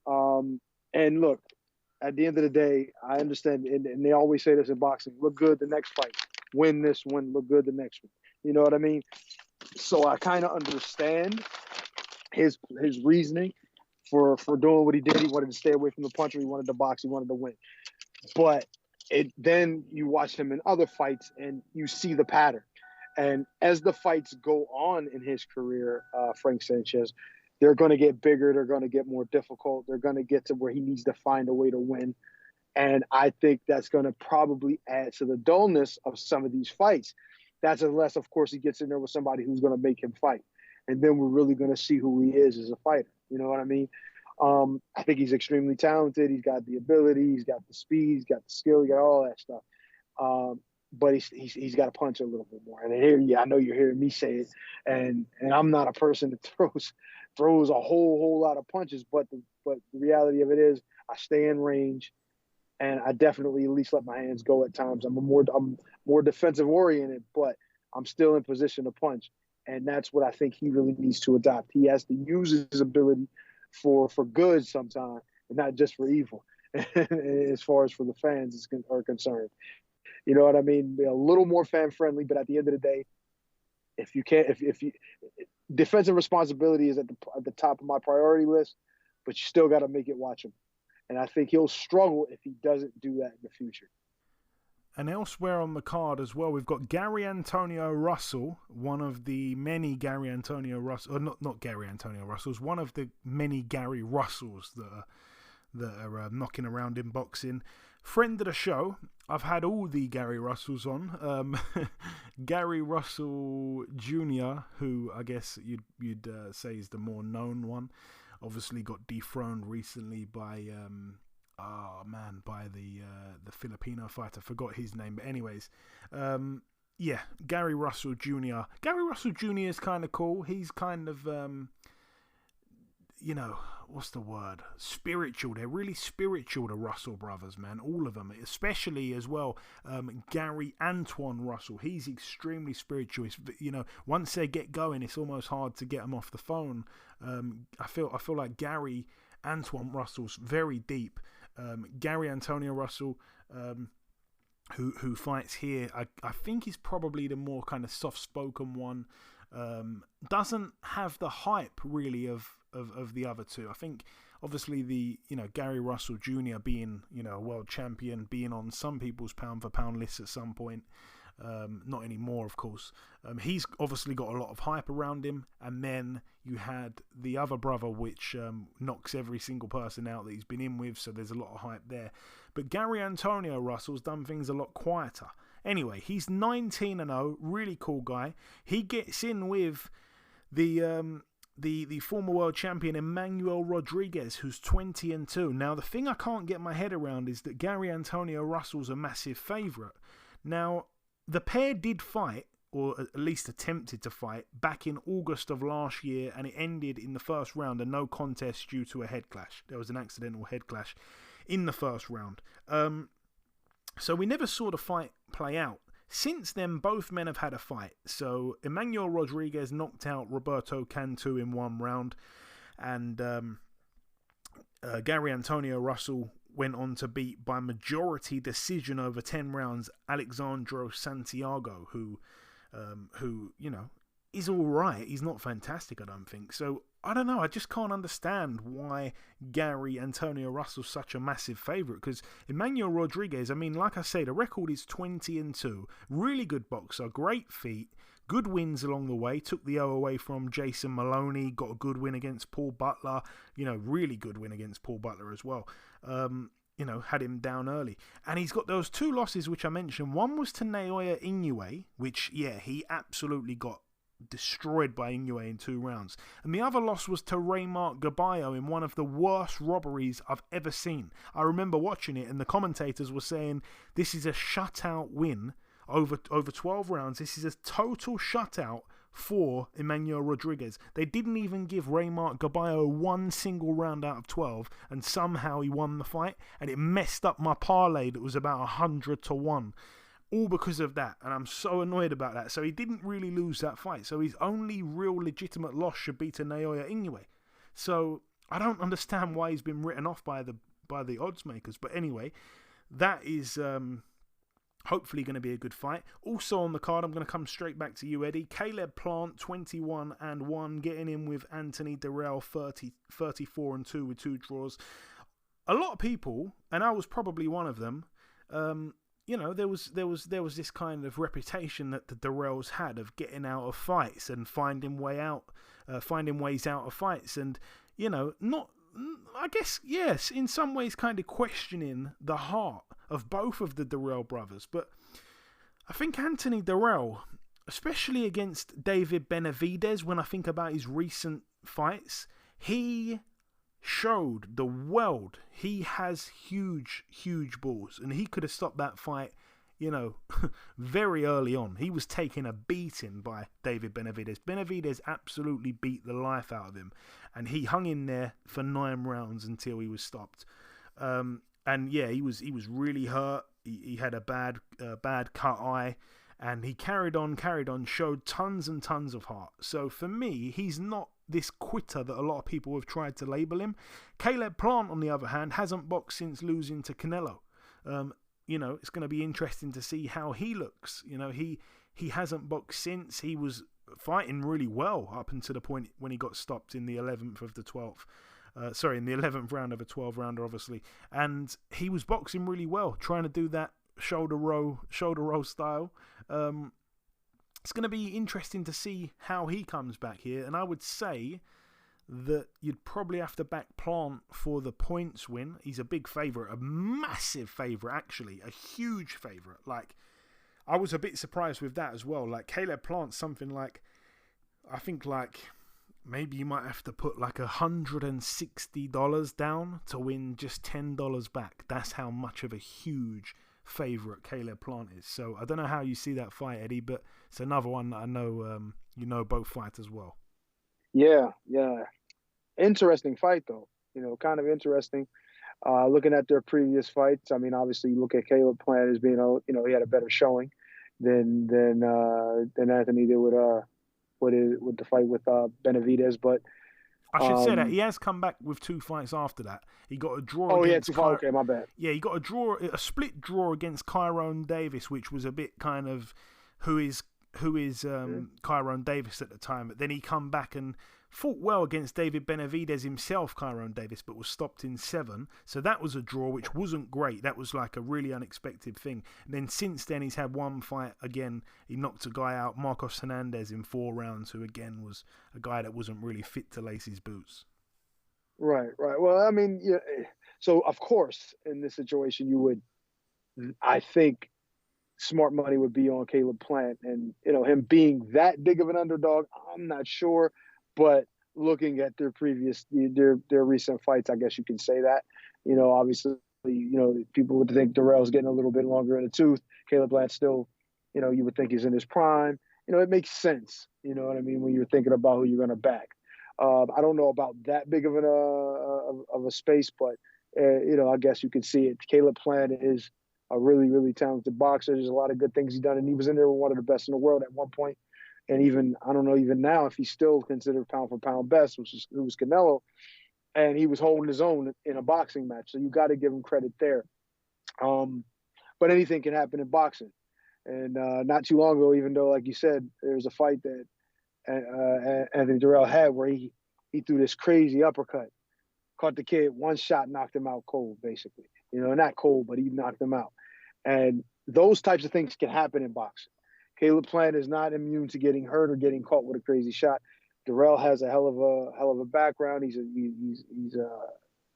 And look, at the end of the day, I understand, and they always say this in boxing: look good the next fight. Win this one, look good the next one. You know what I mean? So I kind of understand his reasoning for doing what he did. He wanted to stay away from the puncher. He wanted to box. He wanted to win. But then you watch him in other fights and you see the pattern. And as the fights go on in his career, Frank Sanchez, they're going to get bigger. They're going to get more difficult. They're going to get to where he needs to find a way to win. And I think that's going to probably add to the dullness of some of these fights. That's unless, of course, he gets in there with somebody who's going to make him fight. And then we're really going to see who he is as a fighter. You know what I mean? I think he's extremely talented. He's got the ability. He's got the speed. He's got the skill. He got all that stuff. But he's got to punch a little bit more. And here, I know you're hearing me say it. And I'm not a person that throws a whole lot of punches. But the reality of it is I stay in range. And I definitely at least let my hands go at times. I'm more defensive oriented, but I'm still in position to punch. And that's what I think he really needs to adopt. He has to use his ability for good sometimes, and not just for evil, as far as for the fans are concerned. You know what I mean? Be a little more fan friendly, but at the end of the day, if you defensive responsibility is at the top of my priority list, but you still got to make it watchable. And I think he'll struggle if he doesn't do that in the future. And elsewhere on the card as well, we've got Gary Antonio Russell, one of the many Gary Antonio Russell, or not Gary Antonio Russells, one of the many Gary Russells that are knocking around in boxing. Friend of the show, I've had all the Gary Russells on. Gary Russell Jr., who I guess you'd say is the more known one. Obviously got dethroned recently by by the Filipino fighter. Forgot his name, but anyways, yeah, Gary Russell Jr. Gary Russell Jr. is kind of cool. He's kind of what's the word? Spiritual. They're really spiritual, the Russell brothers, man. All of them, especially as well. Gary Antoine Russell. He's extremely spiritual. It's, once they get going, it's almost hard to get them off the phone. I feel like Gary Antoine Russell's very deep. Gary Antonio Russell, who fights here, I think he's probably the more kind of soft-spoken one. Doesn't have the hype really of the other two. I think obviously the Gary Russell Jr. being a world champion, being on some people's pound for pound lists at some point, not anymore of course. He's obviously got a lot of hype around him, and then you had the other brother which knocks every single person out that he's been in with, so there's a lot of hype there. But Gary Antonio Russell's done things a lot quieter. Anyway, he's 19-0, really cool guy. He gets in with the former world champion Emmanuel Rodriguez, who's 20-2. Now, the thing I can't get my head around is that Gary Antonio Russell's a massive favourite. Now, the pair did fight, or at least attempted to fight, back in August of last year, and it ended in the first round, a no contest due to a head clash. There was an accidental head clash in the first round. So we never saw the fight play out. Since then, both men have had a fight. So Emmanuel Rodriguez knocked out Roberto Cantu in one round, and Gary Antonio Russell went on to beat by majority decision over 10 rounds Alexandro Santiago, who is all right. He's not fantastic, I don't think. So I don't know. I just can't understand why Gary Antonio Russell's such a massive favourite. Because Emmanuel Rodriguez, I mean, like I say, the record is 20-2. Really good boxer, great feet, good wins along the way. Took the O away from Jason Maloney, got a good win against Paul Butler. Really good win against Paul Butler as well. Had him down early. And he's got those two losses which I mentioned. One was to Naoya Inoue, which, yeah, he absolutely got destroyed by Inoue in 2 rounds. And the other loss was to Raymark Gaballo in one of the worst robberies I've ever seen. I remember watching it and the commentators were saying this is a shutout win over 12 rounds. This is a total shutout for Emmanuel Rodriguez. They didn't even give Raymark Gaballo one single round out of 12, and somehow he won the fight, and it messed up my parlay that was about 100-1. All because of that, and I'm so annoyed about that. So he didn't really lose that fight. So his only real legitimate loss should be to Naoya Inoue. So I don't understand why he's been written off by the odds makers. But anyway, that is hopefully going to be a good fight. Also on the card, I'm going to come straight back to you, Eddie. Caleb Plant, 21-1, getting in with Anthony Dirrell, 34-2 with 2 draws. A lot of people, and I was probably one of them. There was this kind of reputation that the Dirrells had of getting out of fights and finding ways out of fights, and I guess yes, in some ways, kind of questioning the heart of both of the Dirrell brothers. But I think Anthony Dirrell, especially against David Benavidez, when I think about his recent fights, he showed the world he has huge balls, and he could have stopped that fight very early on. He was taking a beating by David Benavidez. Benavidez absolutely beat the life out of him, and he hung in there for 9 rounds until he was stopped. And yeah, he was really hurt. He had a bad cut eye, and he carried on, showed tons and tons of heart. So for me, he's not this quitter that a lot of people have tried to label him. Caleb Plant, on the other hand, hasn't boxed since losing to Canelo. It's going to be interesting to see how he looks. He hasn't boxed since. He was fighting really well up until the point when he got stopped in the 11th of the 12th. In the 11th round of a 12-rounder, obviously. And he was boxing really well, trying to do that shoulder roll style. It's going to be interesting to see how he comes back here. And I would say that you'd probably have to back Plant for the points win. He's a big favourite, a massive favourite, actually, a huge favourite. I was a bit surprised with that as well. Caleb Plant's something I think maybe you might have to put like $160 down to win just $10 back. That's how much of a huge favourite Caleb Plant is. So I don't know how you see that fight, Eddie, but it's another one that I know you know both fights as well. Yeah. Interesting fight, though. Kind of interesting. Looking at their previous fights, I mean, obviously, you look at Caleb Plant as being, he had a better showing than Anthony did with the fight with Benavidez. But I should say that he has come back with 2 fights after that. He got a draw. Oh, yeah, 2 fights. Okay, my bad. Yeah, he got a split draw against Kyrone Davis, which was a bit kind of who is Kyrone Davis at the time. But then he come back and fought well against David Benavidez himself, Kyrone Davis, but was stopped in 7. So that was a draw, which wasn't great. That was like a really unexpected thing. And then since then, he's had 1 fight again. He knocked a guy out, Marcos Hernandez, in 4 rounds, who again was a guy that wasn't really fit to lace his boots. Right. Well, I mean, yeah. So of course, in this situation, I think smart money would be on Caleb Plant, and him being that big of an underdog, I'm not sure. But looking at their recent fights, I guess you can say that. Obviously, people would think Dirrell's getting a little bit longer in the tooth. Caleb Plant still, you would think he's in his prime. It makes sense. You know what I mean, when you're thinking about who you're going to back. I don't know about that big of a space, but I guess you could see it. Caleb Plant is a really, really talented boxer. There's a lot of good things he's done, and he was in there with one of the best in the world at one point. And even, I don't know, even now, if he's still considered pound for pound best, it was Canelo, and he was holding his own in a boxing match. So you got to give him credit there. But anything can happen in boxing. And not too long ago, even though, like you said, there was a fight that Anthony Dirrell had where he threw this crazy uppercut, caught the kid, 1 shot, knocked him out cold, basically. Not cold, but he knocked him out. And those types of things can happen in boxing. Caleb Plant is not immune to getting hurt or getting caught with a crazy shot. Dirrell has a hell of a background. He's a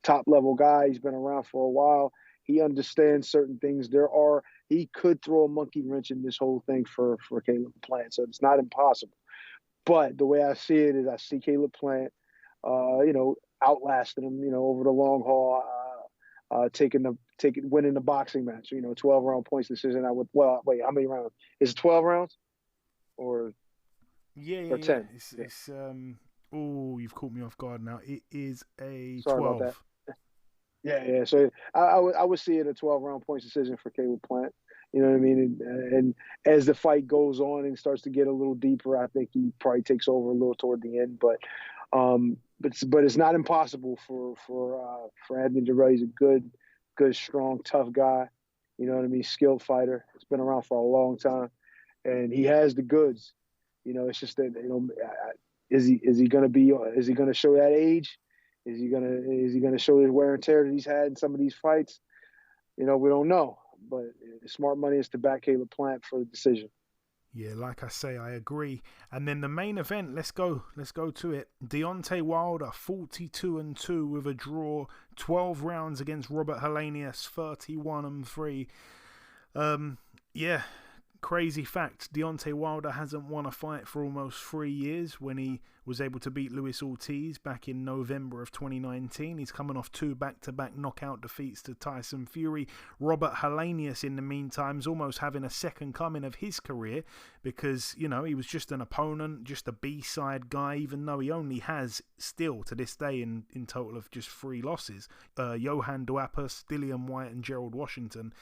top level guy. He's been around for a while. He understands certain things. He could throw a monkey wrench in this whole thing for Caleb Plant, so it's not impossible. But the way I see it is, I see Caleb Plant, outlasting him, over the long haul, winning the boxing match, 12-round points decision. Wait, how many rounds? Is it 12 rounds? Or 10? It's you've caught me off guard now. It is a Sorry 12. about that. Yeah. So I would see it a 12-round points decision for Caleb Plant. You know what I mean? And as the fight goes on and starts to get a little deeper, I think he probably takes over a little toward the end. But it's not impossible for Anthony Dirrell. He's a good, strong, tough guy. You know what I mean? Skilled fighter. He's been around for a long time, and he has the goods. It's just that is he going to show that age? Is he going to show his wear and tear that he's had in some of these fights? We don't know. But smart money is to back Caleb Plant for the decision. Yeah, like I say, I agree. And then the main event, let's go to it. Deontay Wilder, 42-2 with a draw, 12 rounds against Robert Helenius, 31-3. Crazy fact, Deontay Wilder hasn't won a fight for almost 3 years when he was able to beat Luis Ortiz back in November of 2019. He's coming off 2 back-to-back knockout defeats to Tyson Fury. Robert Helenius, in the meantime, is almost having a second coming of his career because, he was just an opponent, just a B-side guy, even though he only has still to this day in total of just 3 losses. Johan Duapas, Dillian White and Gerald Washington.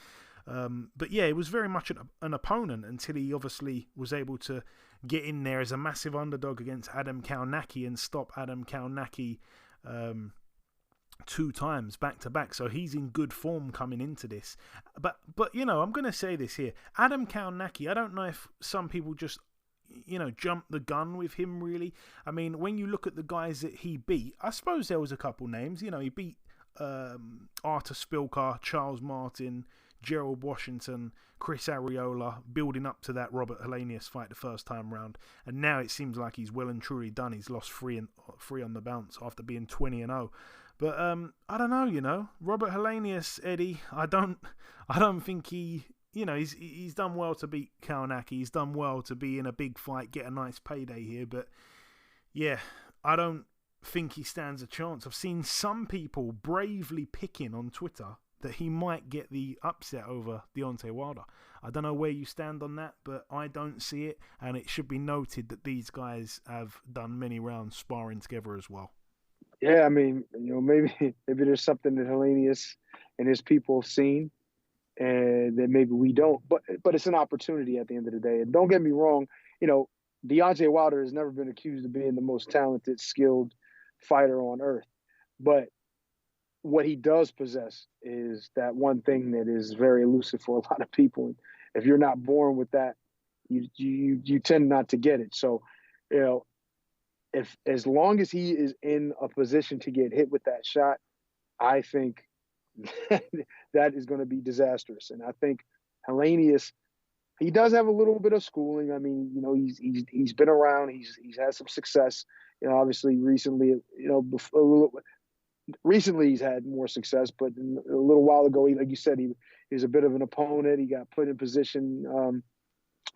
But yeah, it was very much an opponent until he obviously was able to get in there as a massive underdog against Alimkhanuly and stop Alimkhanuly 2 times back to back. So he's in good form coming into this. But I'm going to say this here. Alimkhanuly, I don't know if some people just jump the gun with him really. I mean, when you look at the guys that he beat, I suppose there was a couple names. He beat Artur Spilkar, Charles Martin, Gerald Washington, Chris Arreola, building up to that Robert Helenius fight the first time round, and now it seems like he's well and truly done. He's lost 3 on the bounce after being 20-0. But I don't know, Robert Helenius, Eddie, I don't think he, he's done well to beat Kaunaki. He's done well to be in a big fight, get a nice payday here. But yeah, I don't think he stands a chance. I've seen some people bravely picking on Twitter that he might get the upset over Deontay Wilder. I don't know where you stand on that, but I don't see it, and it should be noted that these guys have done many rounds sparring together as well. Yeah, I mean, maybe there's something that Helenius and his people have seen, and that maybe we don't. But it's an opportunity at the end of the day. And don't get me wrong, Deontay Wilder has never been accused of being the most talented, skilled fighter on earth. But what he does possess is that one thing that is very elusive for a lot of people. And if you're not born with that, you tend not to get it. So, if as long as he is in a position to get hit with that shot, I think that is going to be disastrous. And I think Helenius, he does have a little bit of schooling. I mean, he's been around. He's had some success. Obviously recently, recently he's had more success. But a little while ago, like you said, he was a bit of an opponent. He got put in position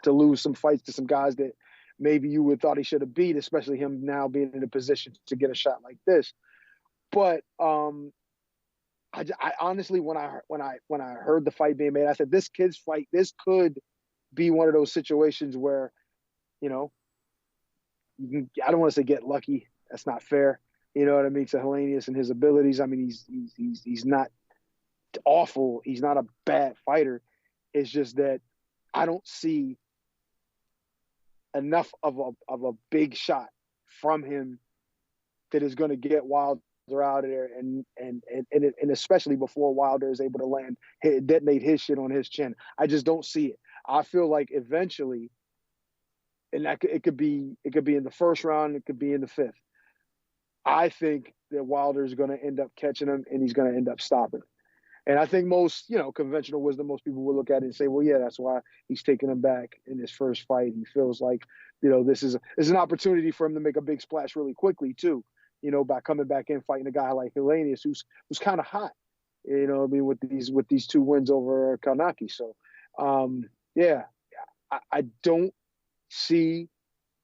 to lose some fights to some guys that maybe you would thought he should have beat, especially him now being in a position to get a shot like this. But I honestly, when I heard the fight being made, I said, this kid's fight, this could be one of those situations where, I don't want to say get lucky. That's not fair. You know what I mean? To Helenius and his abilities. I mean, he's not awful. He's not a bad fighter. It's just that I don't see enough of a big shot from him that is going to get Wilder out of there, and especially before Wilder is able to detonate his shit on his chin. I just don't see it. I feel like eventually, and it could be in the first round, it could be in the fifth. I think that Wilder is going to end up catching him, and he's going to end up stopping him. And I think most, conventional wisdom, most people will look at it and say, well, yeah, that's why he's taking him back in his first fight. He feels like, this is an opportunity for him to make a big splash really quickly too, by coming back in fighting a guy like Helenius, who's kind of hot, with these two wins over Kanaki. So, I don't see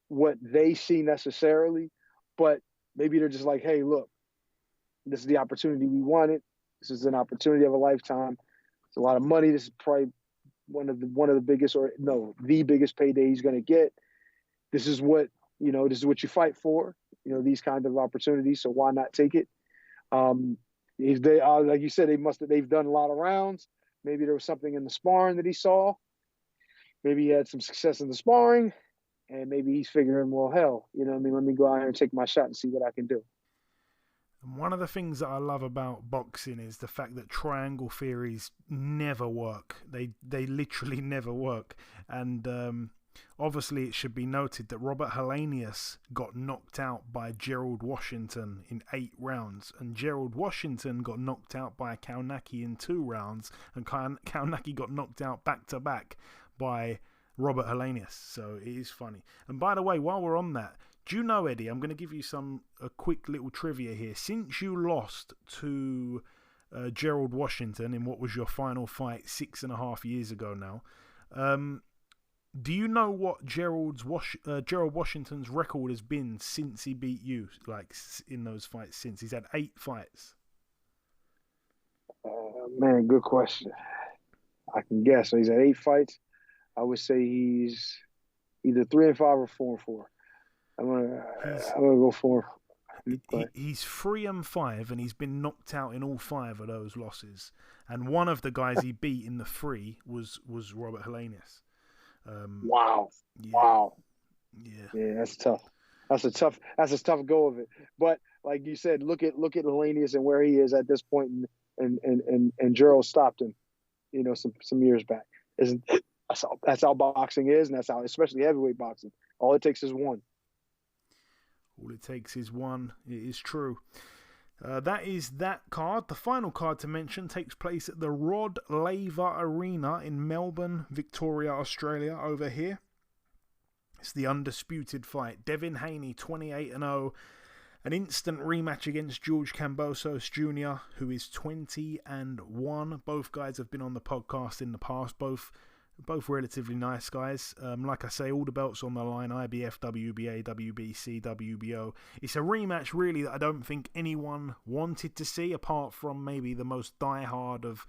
what they see necessarily, but maybe they're just like, hey, look, this is the opportunity we wanted. This is an opportunity of a lifetime. It's a lot of money. This is probably one of the biggest, the biggest payday he's going to get. This is what you fight for. These kind of opportunities. So why not take it? If they are, like you said, they've done a lot of rounds. Maybe there was something in the sparring that he saw. Maybe he had some success in the sparring, and maybe he's figuring, well, hell, let me go out here and take my shot and see what I can do. And one of the things that I love about boxing is the fact that triangle theories never work. They literally never work. And obviously it should be noted that Robert Helenius got knocked out by Gerald Washington in 8 rounds. And Gerald Washington got knocked out by Kaunaki in 2 rounds. And Kaunaki got knocked out back-to-back by Robert Helenius. So it is funny. And by the way, while we're on that, do you know, Eddie, I'm going to give you a quick little trivia here. Since you lost to Gerald Washington in what was your final fight 6.5 years ago now, do you know what Gerald Washington's record has been since he beat you, like in those fights since? He's had 8 fights. Man, good question. I can guess. So he's had 8 fights. I would say he's either 3-5 or 4-4. I'm gonna go 4. He's 3-5, and he's been knocked out in all 5 of those losses. And one of the guys he beat in the 3 was Robert Helenius. Wow. Yeah. Wow. Yeah, that's tough. That's a tough go of it. But like you said, look at Helenius and where he is at this point, and Gerald stopped him, some years back. That's how boxing is, and that's how, especially heavyweight boxing. All it takes is one. All it takes is one. It is true. That is that card. The final card to mention takes place at the Rod Laver Arena in Melbourne, Victoria, Australia, over here. It's the undisputed fight. Devin Haney, 28-0. An instant rematch against George Kambosos Jr., who is 20-1. Both guys have been on the podcast in the past. Both Both relatively nice guys. Like I say, all the belts on the line, IBF, WBA, WBC, WBO. It's a rematch, really, that I don't think anyone wanted to see, apart from maybe the most diehard of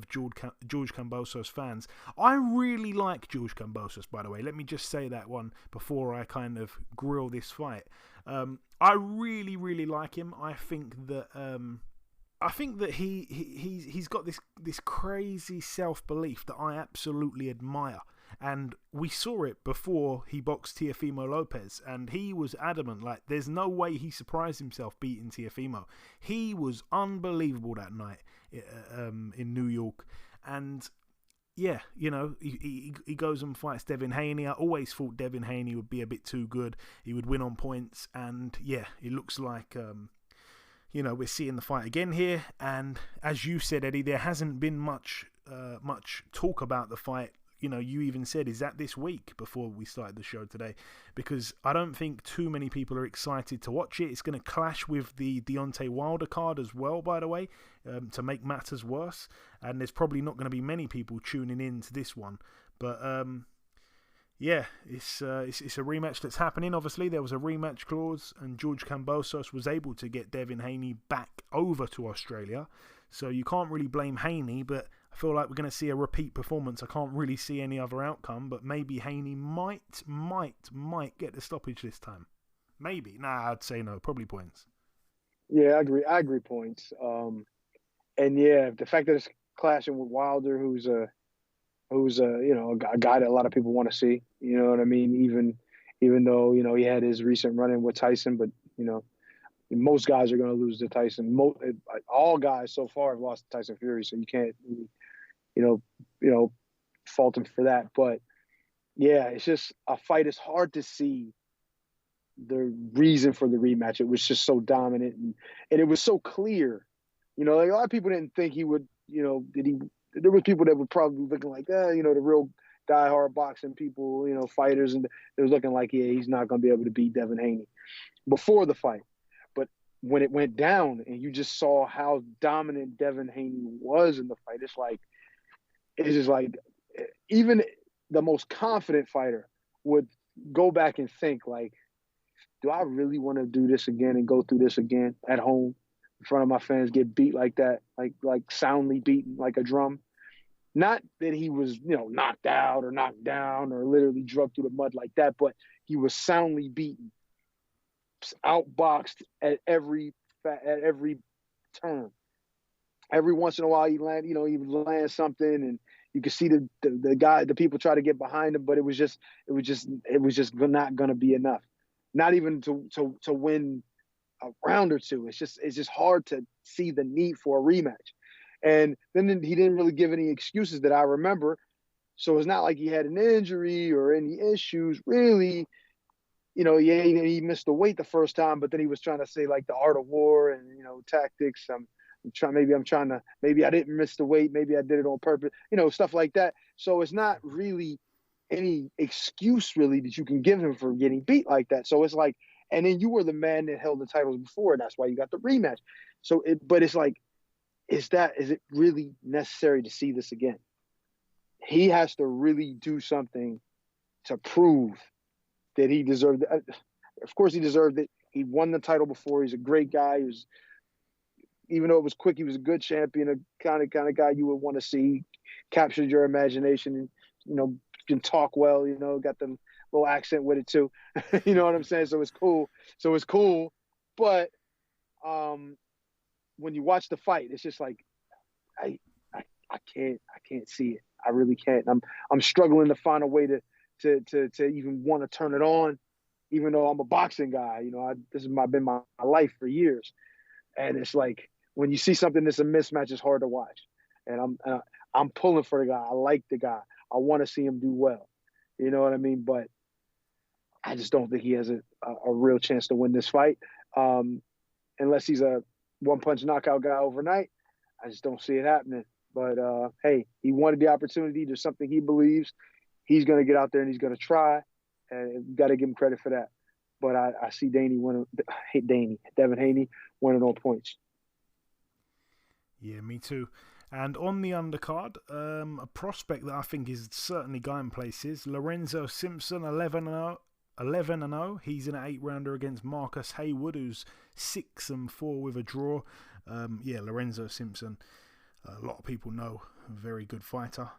George Kambosos fans. I really like George Kambosos, by the way. Let me just say that one before I kind of grill this fight. I really, really like him. I think that he's got this crazy self-belief that I absolutely admire. And we saw it before he boxed Teofimo Lopez, and he was adamant, like, there's no way he surprised himself beating Teofimo. He was unbelievable that night in New York. And yeah, you know, he goes and fights Devin Haney. I always thought Devin Haney would be a bit too good. He would win on points, and yeah, it looks like you know, we're seeing the fight again here. And as you said, Eddie, there hasn't been much talk about the fight. You know, you even said, is that this week, before we started the show today? Because I don't think too many people are excited to watch it. It's going to clash with the Deontay Wilder card as well, by the way, to make matters worse. And there's probably not going to be many people tuning in to this one. But yeah, it's a rematch that's happening. Obviously, there was a rematch clause, and George Kambosos was able to get Devin Haney back over to Australia. So you can't really blame Haney, but I feel like we're going to see a repeat performance. I can't really see any other outcome, but maybe Haney might get the stoppage this time. Maybe. Nah, I'd say no. Probably points. Yeah, I agree points. And yeah, the fact that it's clashing with Wilder, who's a you know, a guy that a lot of people want to see. You know what I mean? Even though, you know, he had his recent run-in with Tyson, but, you know, most guys are going to lose to Tyson. All guys so far have lost to Tyson Fury, so you can't, you know, fault him for that. But yeah, it's just a fight. It's hard to see the reason for the rematch. It was just so dominant, and it was so clear. You know, like, a lot of people didn't think he would. You know, there were people that were probably looking like, you know, the real diehard boxing people, you know, fighters, and it was looking like, yeah, he's not going to be able to beat Devin Haney before the fight. But when it went down and you just saw how dominant Devin Haney was in the fight, it's just like even the most confident fighter would go back and think, like, do I really want to do this again and go through this again at home in front of my fans, get beat like that, like soundly beaten like a drum? Not that he was, you know, knocked out or knocked down or literally drugged through the mud like that, but he was soundly beaten, outboxed at every turn. Every once in a while, he would land something, and you could see the people try to get behind him, but it was just not going to be enough. Not even to win a round or two. It's just hard to see the need for a rematch. And then he didn't really give any excuses that I remember. So it's not like he had an injury or any issues, really. You know, yeah, he missed the weight the first time, but then he was trying to say, like, the art of war and, you know, tactics. Maybe I didn't miss the weight. Maybe I did it on purpose, you know, stuff like that. So it's not really any excuse really that you can give him for getting beat like that. So it's like, and then you were the man that held the titles before, and that's why you got the rematch. So but it's like, is it really necessary to see this again? He has to really do something to prove that he deserved it. Of course he deserved it. He won the title before. He's a great guy. Even though it was quick, he was a good champion, a kind of guy you would want to see. Captured your imagination, and, you know, can talk well, you know, got the little accent with it too. You know what I'm saying? So it's cool. But when you watch the fight, it's just like, I can't see it. I really can't. I'm struggling to find a way to even want to turn it on, even though I'm a boxing guy. You know, this has been my life for years, and it's like, when you see something that's a mismatch, it's hard to watch. And I'm pulling for the guy. I like the guy. I want to see him do well. You know what I mean? But I just don't think he has a real chance to win this fight, unless he's a one-punch knockout guy overnight. I just don't see it happening. But, hey, he wanted the opportunity. There's something he believes. He's going to get out there and he's going to try, and you got to give him credit for that. But I see Devin Haney winning on points. Yeah, me too. And on the undercard, a prospect that I think is certainly going places, Lorenzo Simpson, 11-0. He's in an 8-rounder against Marcus Haywood, who's 6-4 with a draw. Lorenzo Simpson, a lot of people know, a very good fighter.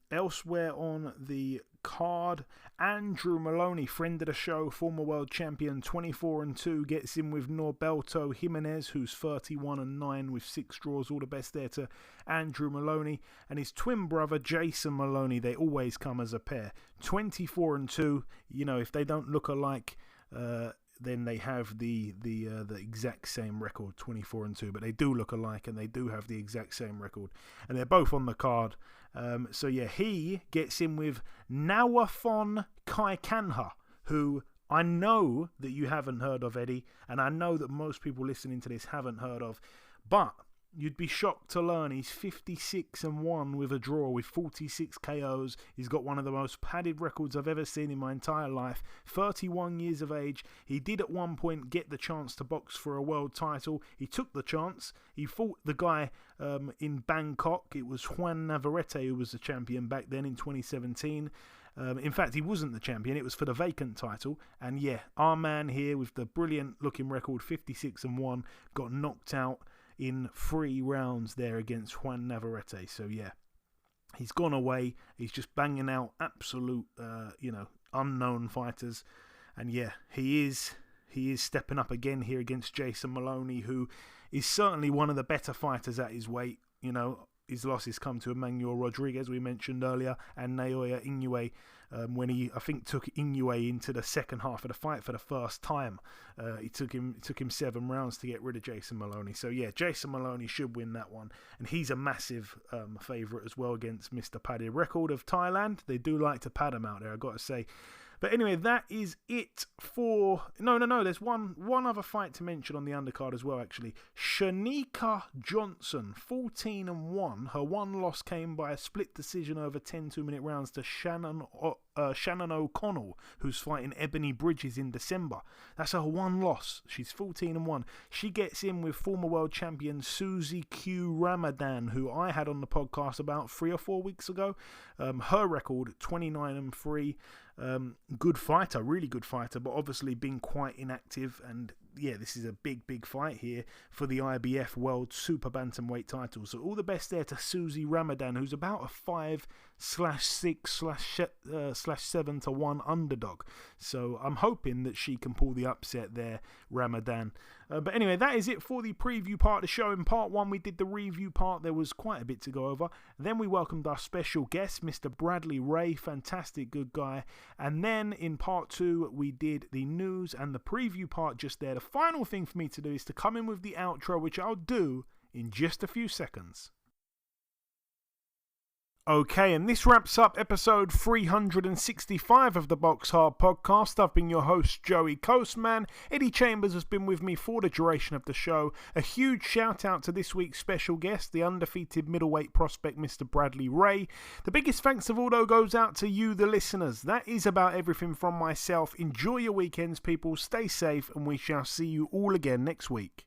Elsewhere on the card, Andrew Maloney, friend of the show, former world champion, 24-2, gets in with Norberto Jimenez, who's 31-9 with 6 draws. All the best there to Andrew Maloney and his twin brother Jason Maloney. They always come as a pair, 24-2. You know, if they don't look alike, then they have the exact same record, 24-2. But they do look alike, and they do have the exact same record, and they're both on the card. He gets in with Nawafon Kaikanha, who I know that you haven't heard of, Eddie, and I know that most people listening to this haven't heard of, but you'd be shocked to learn he's 56-1 with a draw, with 46 KOs. He's got one of the most padded records I've ever seen in my entire life. 31 years of age. He did at one point get the chance to box for a world title. He took the chance. He fought the guy in Bangkok. It was Juan Navarrete who was the champion back then in 2017. In fact, he wasn't the champion. It was for the vacant title. And yeah, our man here with the brilliant looking record, 56-1, got knocked out in 3 rounds there against Juan Navarrete. So yeah, he's gone away. He's just banging out absolute, unknown fighters. And yeah, he is stepping up again here against Jason Maloney, who is certainly one of the better fighters at his weight. You know, his losses come to Emmanuel Rodriguez, we mentioned earlier, and Naoya Inoue, when he, I think, took Inoue into the second half of the fight for the first time. It took him 7 rounds to get rid of Jason Maloney. So yeah, Jason Maloney should win that one, and he's a massive favourite as well against Mr. Paddy Record of Thailand. They do like to pad him out there, I've got to say. But anyway, that is it for... No. There's one other fight to mention on the undercard as well, actually. Shanika Johnson, 14-1. Her one loss came by a split decision over 10 2-minute rounds to Shannon O'Connell, who's fighting Ebony Bridges in December. That's her one loss. She's 14-1. She gets in with former world champion Susie Q Ramadan, who I had on the podcast about 3 or 4 weeks ago. Her record, 29-3. Good fighter, really good fighter, but obviously been quite inactive. And yeah, this is a big fight here for the IBF World Super Bantamweight title. So all the best there to Susie Ramadan, who's about a 5/6/7-1 underdog. So I'm hoping that she can pull the upset there, Ramadan. But anyway, that is it for the preview part of the show. In part 1, we did the review part. There was quite a bit to go over. Then we welcomed our special guest, Mr. Bradley Ray. Fantastic, good guy. And then in part 2, we did the news and the preview part just there. The final thing for me to do is to come in with the outro, which I'll do in just a few seconds. Okay, and this wraps up episode 365 of the BoxHard Podcast. I've been your host, Joey Coastman. Eddie Chambers has been with me for the duration of the show. A huge shout out to this week's special guest, the undefeated middleweight prospect, Mr. Bradley Ray. The biggest thanks of all, though, goes out to you, the listeners. That is about everything from myself. Enjoy your weekends, people. Stay safe, and we shall see you all again next week.